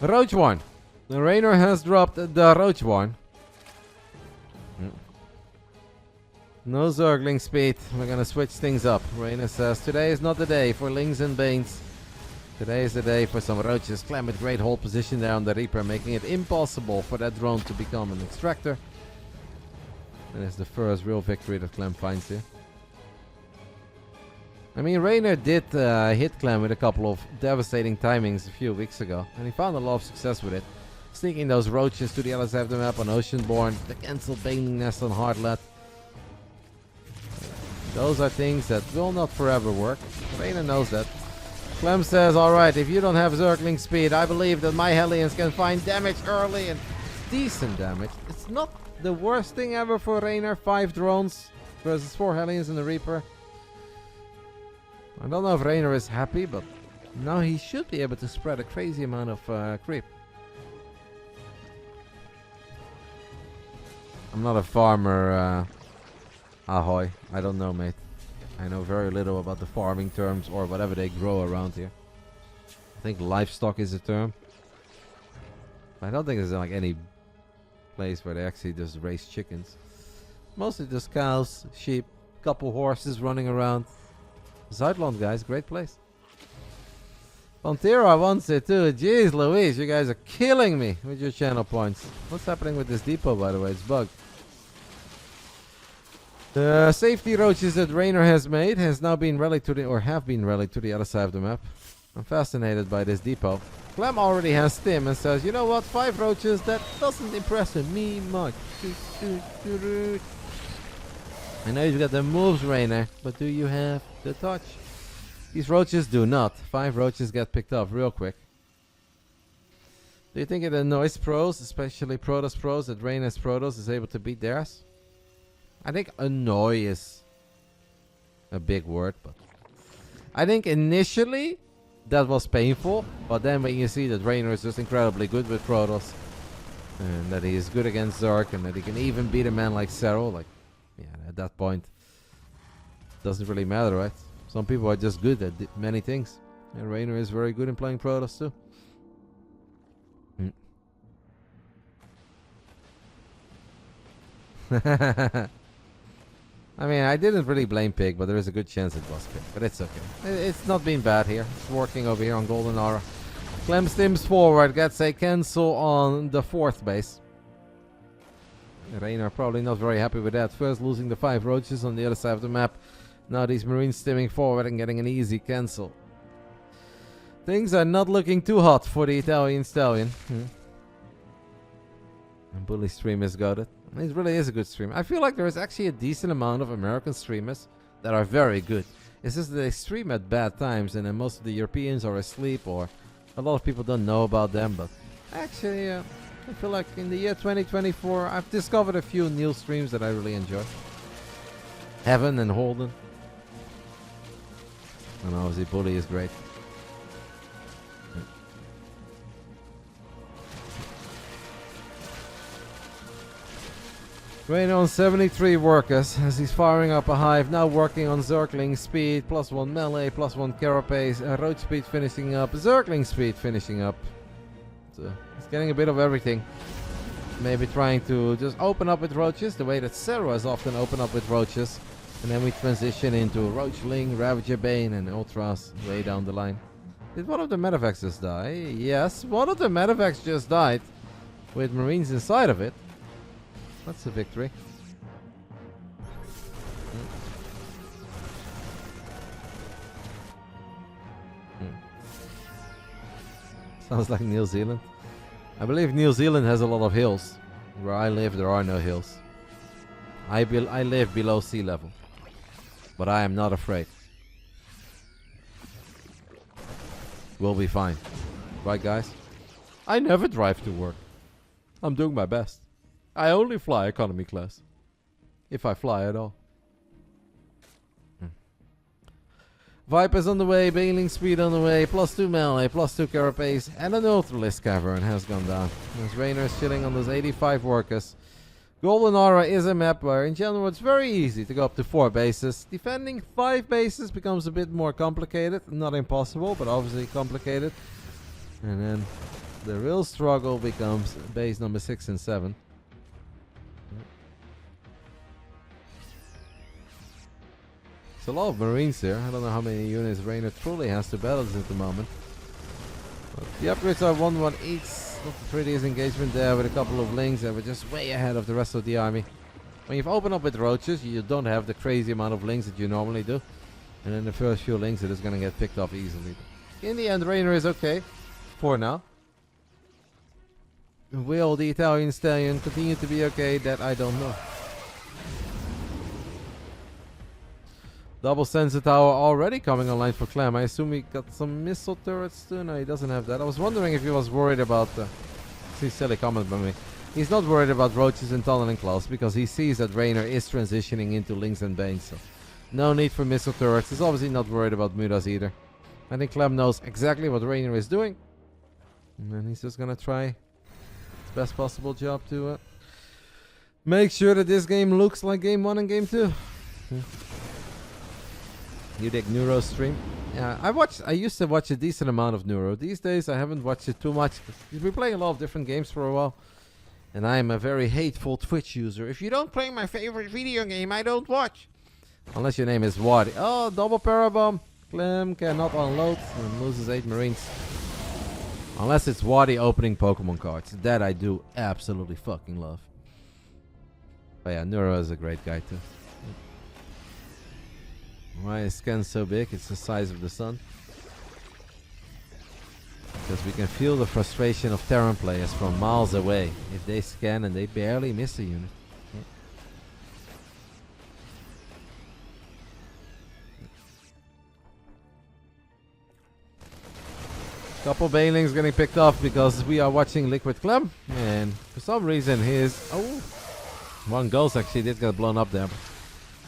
Roachworn. The Reynor has dropped the Roachworn. No Zergling speed. We're gonna switch things up. Reynor says, today is not the day for Lings and Banes. Today is the day for some roaches. Clem with great hold position there on the Reaper, making it impossible for that drone to become an extractor. And it's the first real victory that Clem finds here. I mean, Reynor did hit Clem with a couple of devastating timings a few weeks ago, and he found a lot of success with it. Sneaking those roaches to the other side of the map on Oceanborn, the cancelled Baning Nest on Hardlet. Those are things that will not forever work. Reynor knows that. Clem says, alright, if you don't have Zergling speed, I believe that my Hellions can find damage early and decent damage. It's not the worst thing ever for Reynor. 5 drones versus 4 Hellions in the Reaper. I don't know if Reynor is happy, but now he should be able to spread a crazy amount of creep. I'm not a farmer, Ahoy. I don't know, mate. I know very little about the farming terms or whatever they grow around here. I think livestock is a term. I don't think there's like any place where they actually just raise chickens. Mostly just cows, sheep, couple horses running around. Zuidland, guys, great place. Pantera wants it too. Jeez Louise, you guys are killing me with your channel points. What's happening with this depot, by the way? It's bugged. The safety roaches that Reynor has made has now been rallied to the, or have been rallied to the other side of the map. I'm fascinated by this depot. Clem already has Stim and says, you know what, 5 roaches, that doesn't impress me much. I know you've got the moves, Reynor, but do you have the touch? These roaches do not. 5 roaches get picked up real quick. Do you think it annoys pros, especially Protoss pros, that Reynor's Protoss is able to beat theirs? I think annoy is a big word, but I think initially that was painful, but then when you see that Reynor is just incredibly good with Protoss, and that he is good against Zerg, and that he can even beat a man like Serral, like, yeah, at that point, it doesn't really matter, right? Some people are just good at many things, and Reynor is very good in playing Protoss too. I mean, I didn't really blame Pig, but there is a good chance it was Pig. But it's okay. It's not been bad here. It's working over here on Golden Aura. Clem stims forward, gets a cancel on the 4th base. Reynor probably not very happy with that. First losing the 5 roaches on the other side of the map. Now these Marines stimming forward and getting an easy cancel. Things are not looking too hot for the Italian stallion. And Bully stream is goated. It really is a good stream. I feel like there is actually a decent amount of American streamers that are very good. It's just that they stream at bad times and then most of the Europeans are asleep or a lot of people don't know about them. But actually, I feel like in the year 2024, I've discovered a few new streams that I really enjoy. Heaven and Holden. And obviously Bully is great. Reynor on 73 workers as he's firing up a hive, now working on Zergling speed, +1 melee, +1 carapace, roach speed finishing up, Zergling speed finishing up. So he's getting a bit of everything. Maybe trying to just open up with roaches, the way that Serral has often opened up with roaches. And then we transition into Roachling, Ravager Bane and Ultras way down the line. Did one of the medevacs just die? Yes, one of the medevacs just died with Marines inside of it. That's a victory. Sounds like New Zealand. I believe New Zealand has a lot of hills. Where I live, there are no hills. I live below sea level. But I am not afraid. We'll be fine. Right, guys? I never drive to work. I'm doing my best. I only fly economy class. If I fly at all. Viper's on the way, Bailing speed on the way, +2 melee, +2 carapace, and an Ultralisk cavern has gone down. As Reynor is chilling on those 85 workers. Golden Aura is a map where in general it's very easy to go up to 4 bases. Defending 5 bases becomes a bit more complicated. Not impossible, but obviously complicated. And then the real struggle becomes base number 6 and 7. There's a lot of Marines here. I don't know how many units Reynor truly has to balance at the moment. But the upgrades are 1-1 each. Not the prettiest engagement there with a couple of lings that were just way ahead of the rest of the army. When you've opened up with roaches, you don't have the crazy amount of lings that you normally do. And then the first few lings it is going to get picked off easily. In the end, Reynor is okay. For now. Will the Italian stallion continue to be okay? That I don't know. Double sensor tower already coming online for Clem. I assume he got some missile turrets too. No, he doesn't have that. I was wondering if he was worried about... see, silly comment by me. He's not worried about roaches and tunneling claws because he sees that Reynor is transitioning into Lings and Banes. So no need for missile turrets. He's obviously not worried about Mudas either. I think Clem knows exactly what Reynor is doing. And then he's just gonna try his best possible job to make sure that this game looks like game 1 and game 2. You dig Neuro stream? Yeah, I used to watch a decent amount of Neuro. These days I haven't watched it too much. We've been playing a lot of different games for a while. And I am a very hateful Twitch user. If you don't play my favorite video game, I don't watch. Unless your name is Wadi. Oh, double parabomb. Clem cannot unload and loses 8 Marines. Unless it's Wadi opening Pokemon cards. That I do absolutely fucking love. But yeah, Neuro is a great guy too. Why is Scan so big? It's the size of the sun. Because we can feel the frustration of Terran players from miles away if they scan and they barely miss a unit. Couple Banelings getting picked off because we are watching Liquid Clem. And for some reason his... Oh! One ghost actually did get blown up there.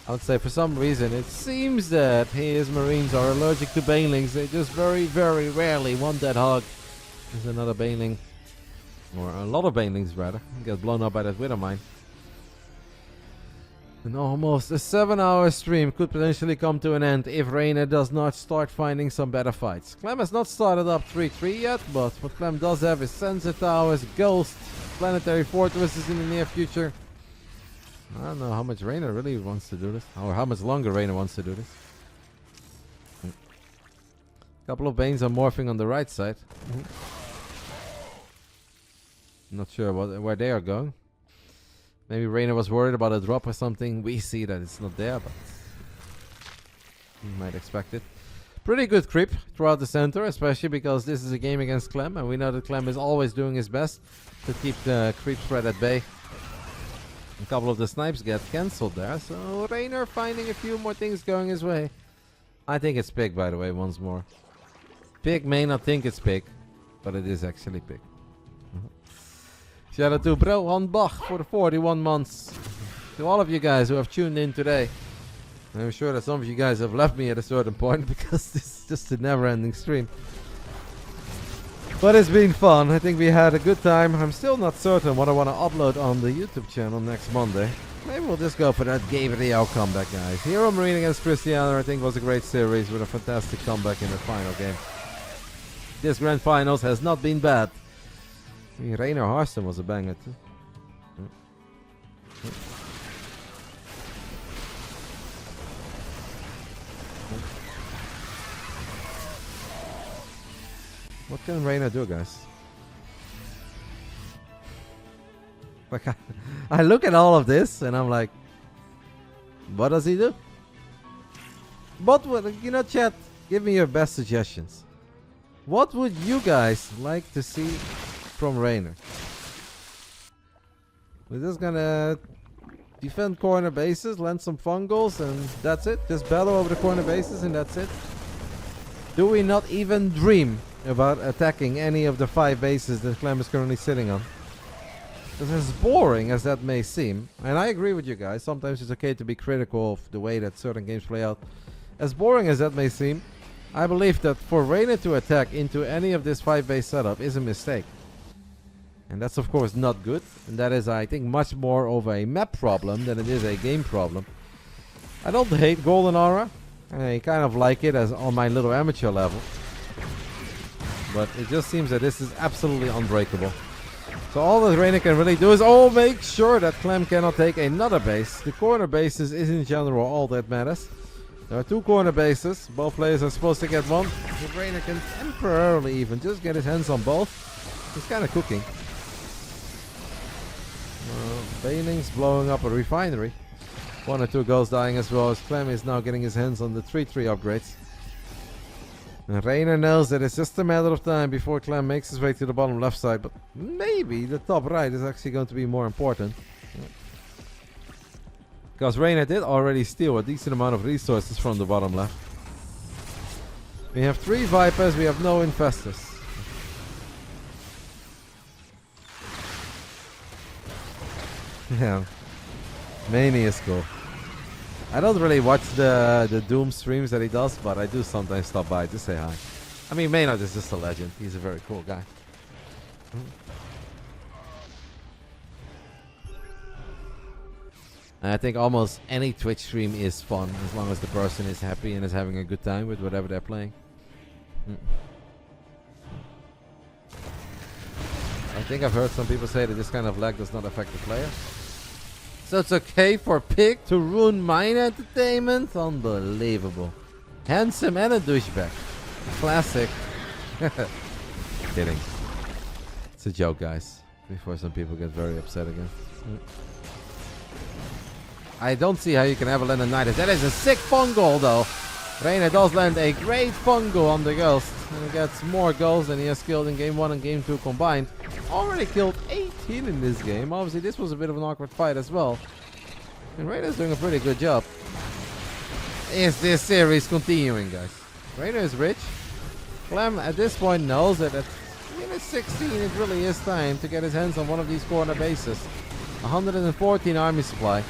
I would say for some reason it seems that his Marines are allergic to Banelings. They just very, very rarely want that hug. There's another Baneling. Or a lot of Banelings rather. Get blown up by that Wither Mine. And almost a 7-hour stream could potentially come to an end if Reynor does not start finding some better fights. Clem has not started up 3-3 yet, but what Clem does have is Sensor Towers, Ghost, Planetary Fortresses in the near future. I don't know how much Reynor really wants to do this, or how much longer Reynor wants to do this. Couple of Banes are morphing on the right side. Not sure where they are going. Maybe Reynor was worried about a drop or something. We see that it's not there, but you might expect it. Pretty good creep throughout the center, especially because this is a game against Clem, and we know that Clem is always doing his best to keep the creep spread at bay. A couple of the snipes get cancelled there, so Reynor finding a few more things going his way. I think it's Pig, by the way, once more. Pig may not think it's Pig, but it is actually Pig. Shout out to Bro on Bach for the 41 months. To all of you guys who have tuned in today. I'm sure that some of you guys have left me at a certain point because this is just a never-ending stream. But it's been fun. I think we had a good time. I'm still not certain what I want to upload on the YouTube channel next Monday. Maybe we'll just go for that Gabriel comeback, guys. Hero Marine against Cristiano, I think, was a great series with a fantastic comeback in the final game. This Grand Finals has not been bad. I mean, Reynor Harston was a banger too. What can Reynor do, guys? Like, I look at all of this and I'm like, what does he do? But, you know, chat, give me your best suggestions. What would you guys like to see from Reynor? We're just gonna defend corner bases, land some fungals, and that's it? Just battle over the corner bases and that's it? Do we not even dream about attacking any of the 5 bases that Clem is currently sitting on? Because as boring as that may seem, and I agree with you guys, sometimes it's okay to be critical of the way that certain games play out. As boring as that may seem, I believe that for Reynor to attack into any of this 5 base setup is a mistake. And that's of course not good, and that is, I think, much more of a map problem than it is a game problem. I don't hate Golden Aura. I kind of like it as on my little amateur level. But it just seems that this is absolutely unbreakable. So all that Reynor can really do is make sure that Clem cannot take another base. The corner bases is in general all that matters. There are 2 corner bases. Both players are supposed to get one. If Reynor can temporarily even just get his hands on both, he's kind of cooking. Banings blowing up a refinery. 1 or 2 girls dying as well, as Clem is now getting his hands on the 3-3 upgrades. And Reynor knows that it's just a matter of time before Clem makes his way to the bottom left side, but maybe the top right is actually going to be more important. Because Reynor did already steal a decent amount of resources from the bottom left. We have 3 Vipers, we have no Infestors. Yeah. Mania is cool. I don't really watch the Doom streams that he does, but I do sometimes stop by to say hi. I mean, Maynard is just a legend. He's a very cool guy. And I think almost any Twitch stream is fun as long as the person is happy and is having a good time with whatever they're playing. I think I've heard some people say that this kind of lag does not affect the player. So it's okay for Pig to ruin mine entertainment? Unbelievable. Handsome and a douchebag. Classic. Kidding. It's a joke, guys. Before some people get very upset again. I don't see how you can ever land a Nidus. That is a sick fungal though. Reynor does land a great fungal on the Ghost. And he gets more goals than he has killed in game 1 and game 2 combined. Already killed 18 in this game. Obviously this was a bit of an awkward fight as well. And Reynor's doing a pretty good job. Is this series continuing, guys? Reynor is rich. Clem at this point knows that at minute 16 it really is time to get his hands on one of these corner bases. 114 army supply.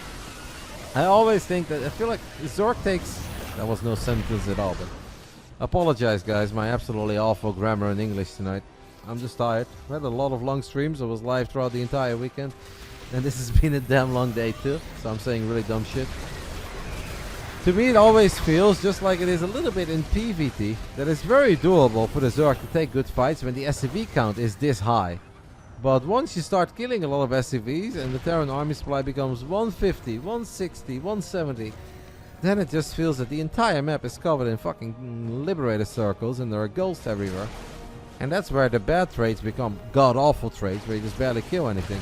I always think that, I feel like Zork takes... That was no sentence at all, but... Apologize, guys, my absolutely awful grammar in English tonight. I'm just tired. I had a lot of long streams. I was live throughout the entire weekend. And this has been a damn long day too. So I'm saying really dumb shit. To me, it always feels, just like it is a little bit in PvT, that it's very doable for the Zerg to take good fights when the SCV count is this high. But once you start killing a lot of SCVs and the Terran army supply becomes 150, 160, 170, then it just feels that the entire map is covered in fucking liberator circles and there are ghosts everywhere. And that's where the bad trades become god-awful trades, where you just barely kill anything.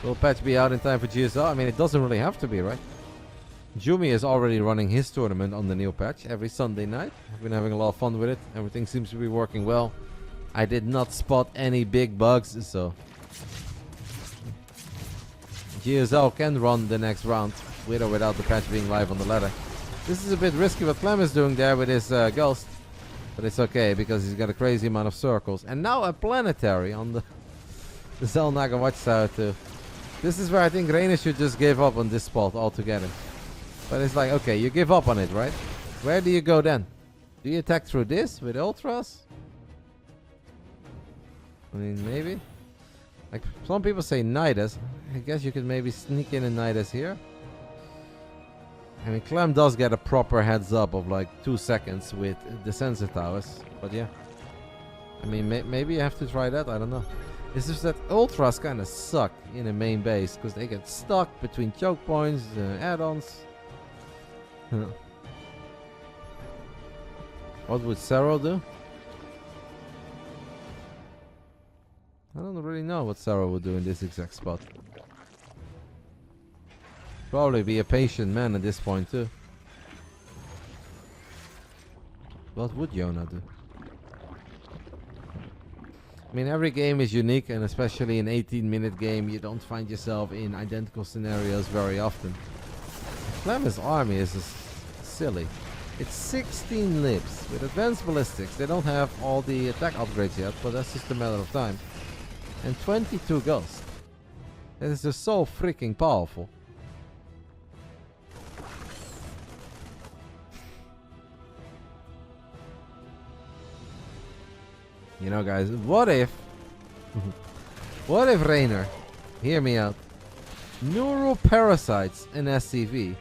Will patch be out in time for GSL? I mean, it doesn't really have to be, right? Jumi is already running his tournament on the new patch every Sunday night. I've been having a lot of fun with it. Everything seems to be working well. I did not spot any big bugs, so GSL can run the next round with or without the patch being live on the ladder. This is a bit risky what Clem is doing there with his ghost, but it's okay because he's got a crazy amount of circles. And now a planetary on the Zelnaga Watchtower too. This is where I think Reynor should just give up on this spot altogether. But it's like, okay, you give up on it, right? Where do you go then? Do you attack through this with ultras? I mean, maybe. Like, some people say Nidus. I guess you could maybe sneak in a Nidus here. I mean, Clem does get a proper heads up of like 2 seconds with the sensor towers. But yeah. I mean, maybe you have to try that. I don't know. It's just that ultras kind of suck in a main base because they get stuck between choke points, add-ons. What would Serral do? I don't really know what Serral would do in this exact spot. Probably be a patient man at this point too. What would Yona do? I mean, every game is unique, and especially an 18-minute game, you don't find yourself in identical scenarios very often. Clem's army is just silly. It's 16 libs with advanced ballistics. They don't have all the attack upgrades yet, but that's just a matter of time. And 22 ghosts. That is just so freaking powerful. You know, guys, what if Reynor, hear me out, neuroparasites in SCV,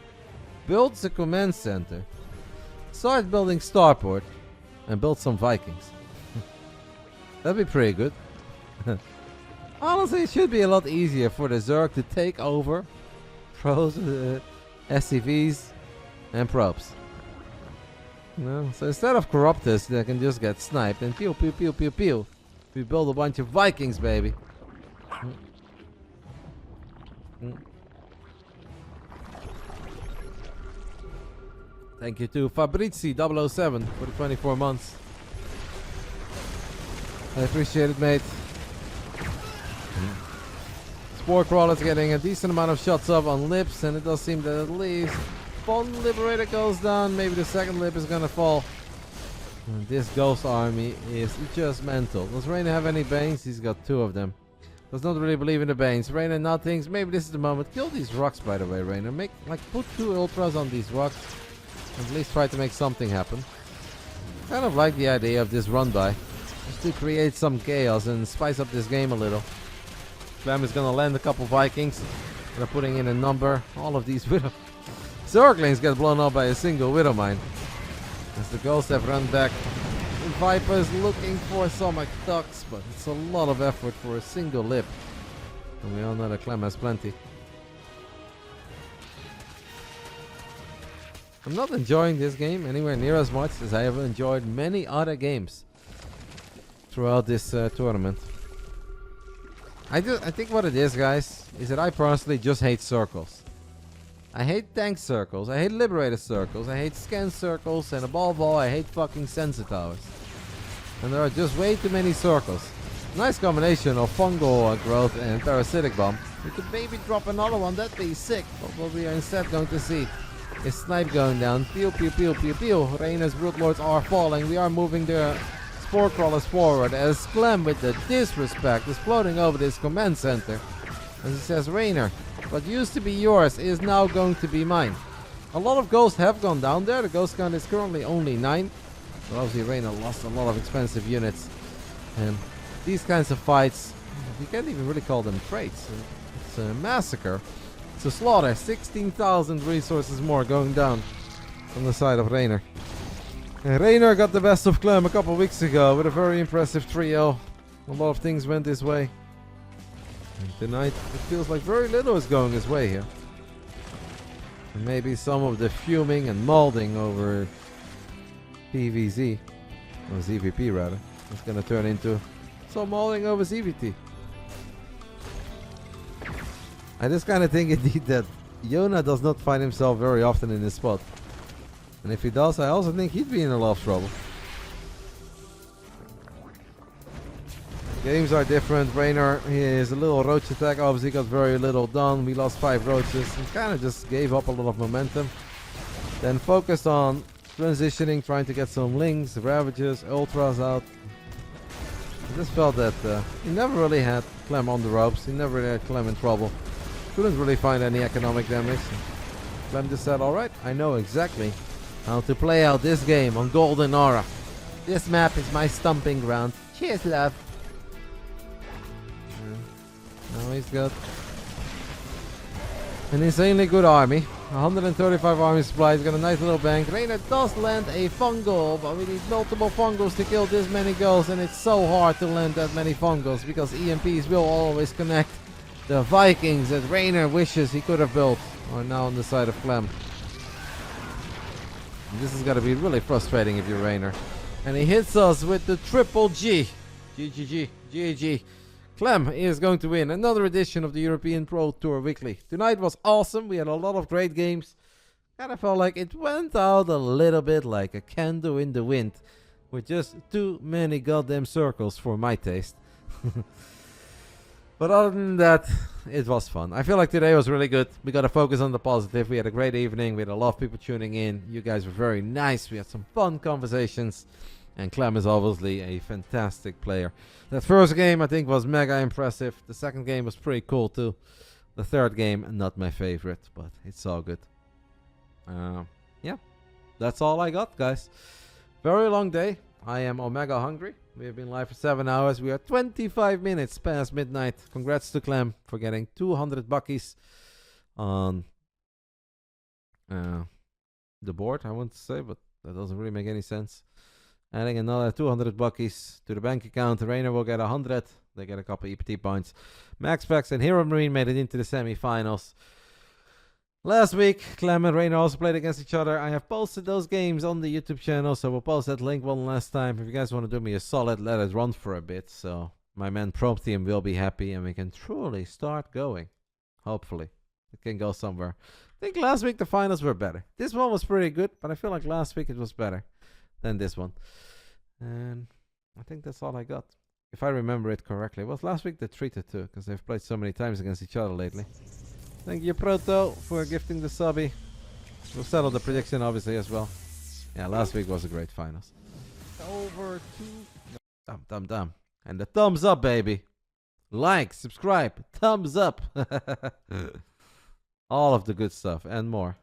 builds a command center, start building starport, and build some Vikings? That'd be pretty good. Honestly, it should be a lot easier for the Zerg to take over pros, SCVs, and probes. You know? So instead of Corruptors, they can just get sniped and pew pew pew pew pew. We build a bunch of Vikings, baby. Thank you to Fabrizi007 for the 24 months. I appreciate it, mate. Spore Crawler's getting a decent amount of shots up on lips, and it does seem that at least one Liberator goes down. Maybe the second lip is gonna fall. And this Ghost army is just mental. Does Reynor have any Banes? He's got 2 of them. Does not really believe in the Banes. Reynor now thinks maybe this is the moment. Kill these rocks, by the way, Reynor. Put 2 ultras on these rocks. At least try to make something happen. Kind of like the idea of this run by. Just to create some chaos and spice up this game a little. Clem is gonna land a couple Vikings. They're putting in a number. All of these Widow Zerglings get blown up by a single Widow Mine. As the Ghosts have run back. The Viper's looking for some ducks, but it's a lot of effort for a single lip. And we all know that Clem has plenty. I'm not enjoying this game anywhere near as much as I have enjoyed many other games throughout this tournament. I think what it is, guys, is that I personally just hate circles. I hate tank circles, I hate liberator circles, I hate scan circles, and above all, I hate fucking sensor towers. And there are just way too many circles. Nice combination of fungal growth and parasitic bomb. We could maybe drop another one, that'd be sick. But what we are instead going to see is snipe going down. Pew pew pew pew pew. Reynor's Broodlords are falling. We are moving the Spore Crawlers forward as Clem, with the disrespect, is floating over this command center. As he says, Reynor, what used to be yours is now going to be mine. A lot of ghosts have gone down there. The ghost count is currently only 9. But obviously Reynor lost a lot of expensive units. And these kinds of fights, you can't even really call them trades. It's a massacre. It's a slaughter. 16,000 resources more going down on the side of Reynor. And Reynor got the best of Clem a couple weeks ago with a very impressive 3-0. A lot of things went his way. And tonight, it feels like very little is going his way here. And maybe some of the fuming and molding over PVZ, or ZVP rather, is gonna turn into some molding over ZVT. I just kind of think indeed that Yona does not find himself very often in this spot. And if he does, I also think he'd be in a lot of trouble. Games are different. Reynor, his little roach attack obviously got very little done. We lost 5 roaches and kind of just gave up a lot of momentum. Then focused on transitioning, trying to get some links, ravages, ultras out. I just felt that he never really had Clem on the ropes. He never really had Clem in trouble. Couldn't really find any economic damage. Clem just said, alright, I know exactly how to play out this game on Golden Aura. This map is my stomping ground. Cheers, love. Now he's got an insanely good army. 135 army supply. He's got a nice little bank. Reynor does land a fungal, but we need multiple fungals to kill this many goals, and it's so hard to land that many fungals because EMPs will always connect. The Vikings that Reynor wishes he could have built are now on the side of Clem. And this is going to be really frustrating if you're Reynor. And he hits us with the triple G. GG. Clem is going to win another edition of the European Pro Tour Weekly. Tonight was awesome. We had a lot of great games. Kind of felt like it went out a little bit like a candle in the wind. With just too many goddamn circles for my taste. But other than that, it was fun. I feel like today was really good. We got to focus on the positive. We had a great evening. We had a lot of people tuning in. You guys were very nice. We had some fun conversations. And Clem is obviously a fantastic player. That first game, I think, was mega impressive. The second game was pretty cool, too. The third game, not my favorite, but it's all good. Yeah, that's all I got, guys. Very long day. I am Omega hungry. We have been live for 7 hours. We are 25 minutes past midnight. Congrats to Clem for getting 200 buckies on the board, I want to say, but that doesn't really make any sense. Adding another 200 buckies to the bank account. Reynor will get 100. They get a couple EPT points. Max Pax and Hero Marine made it into the semi-finals. Last week, Clem and Reynor also played against each other. I have posted those games on the YouTube channel, so we'll post that link one last time. If you guys want to do me a solid, let it run for a bit. So my man Prometheum will be happy and we can truly start going. Hopefully. It can go somewhere. I think last week the finals were better. This one was pretty good, but I feel like last week it was better than this one. And I think that's all I got. If I remember it correctly. It was last week the 3-2, because they've played so many times against each other lately. Thank you, Proto, for gifting the subby. We'll settle the prediction, obviously, as well. Yeah, last week was a great finals. Over to... Dum. And the thumbs up, baby. Like, subscribe, thumbs up. All of the good stuff and more.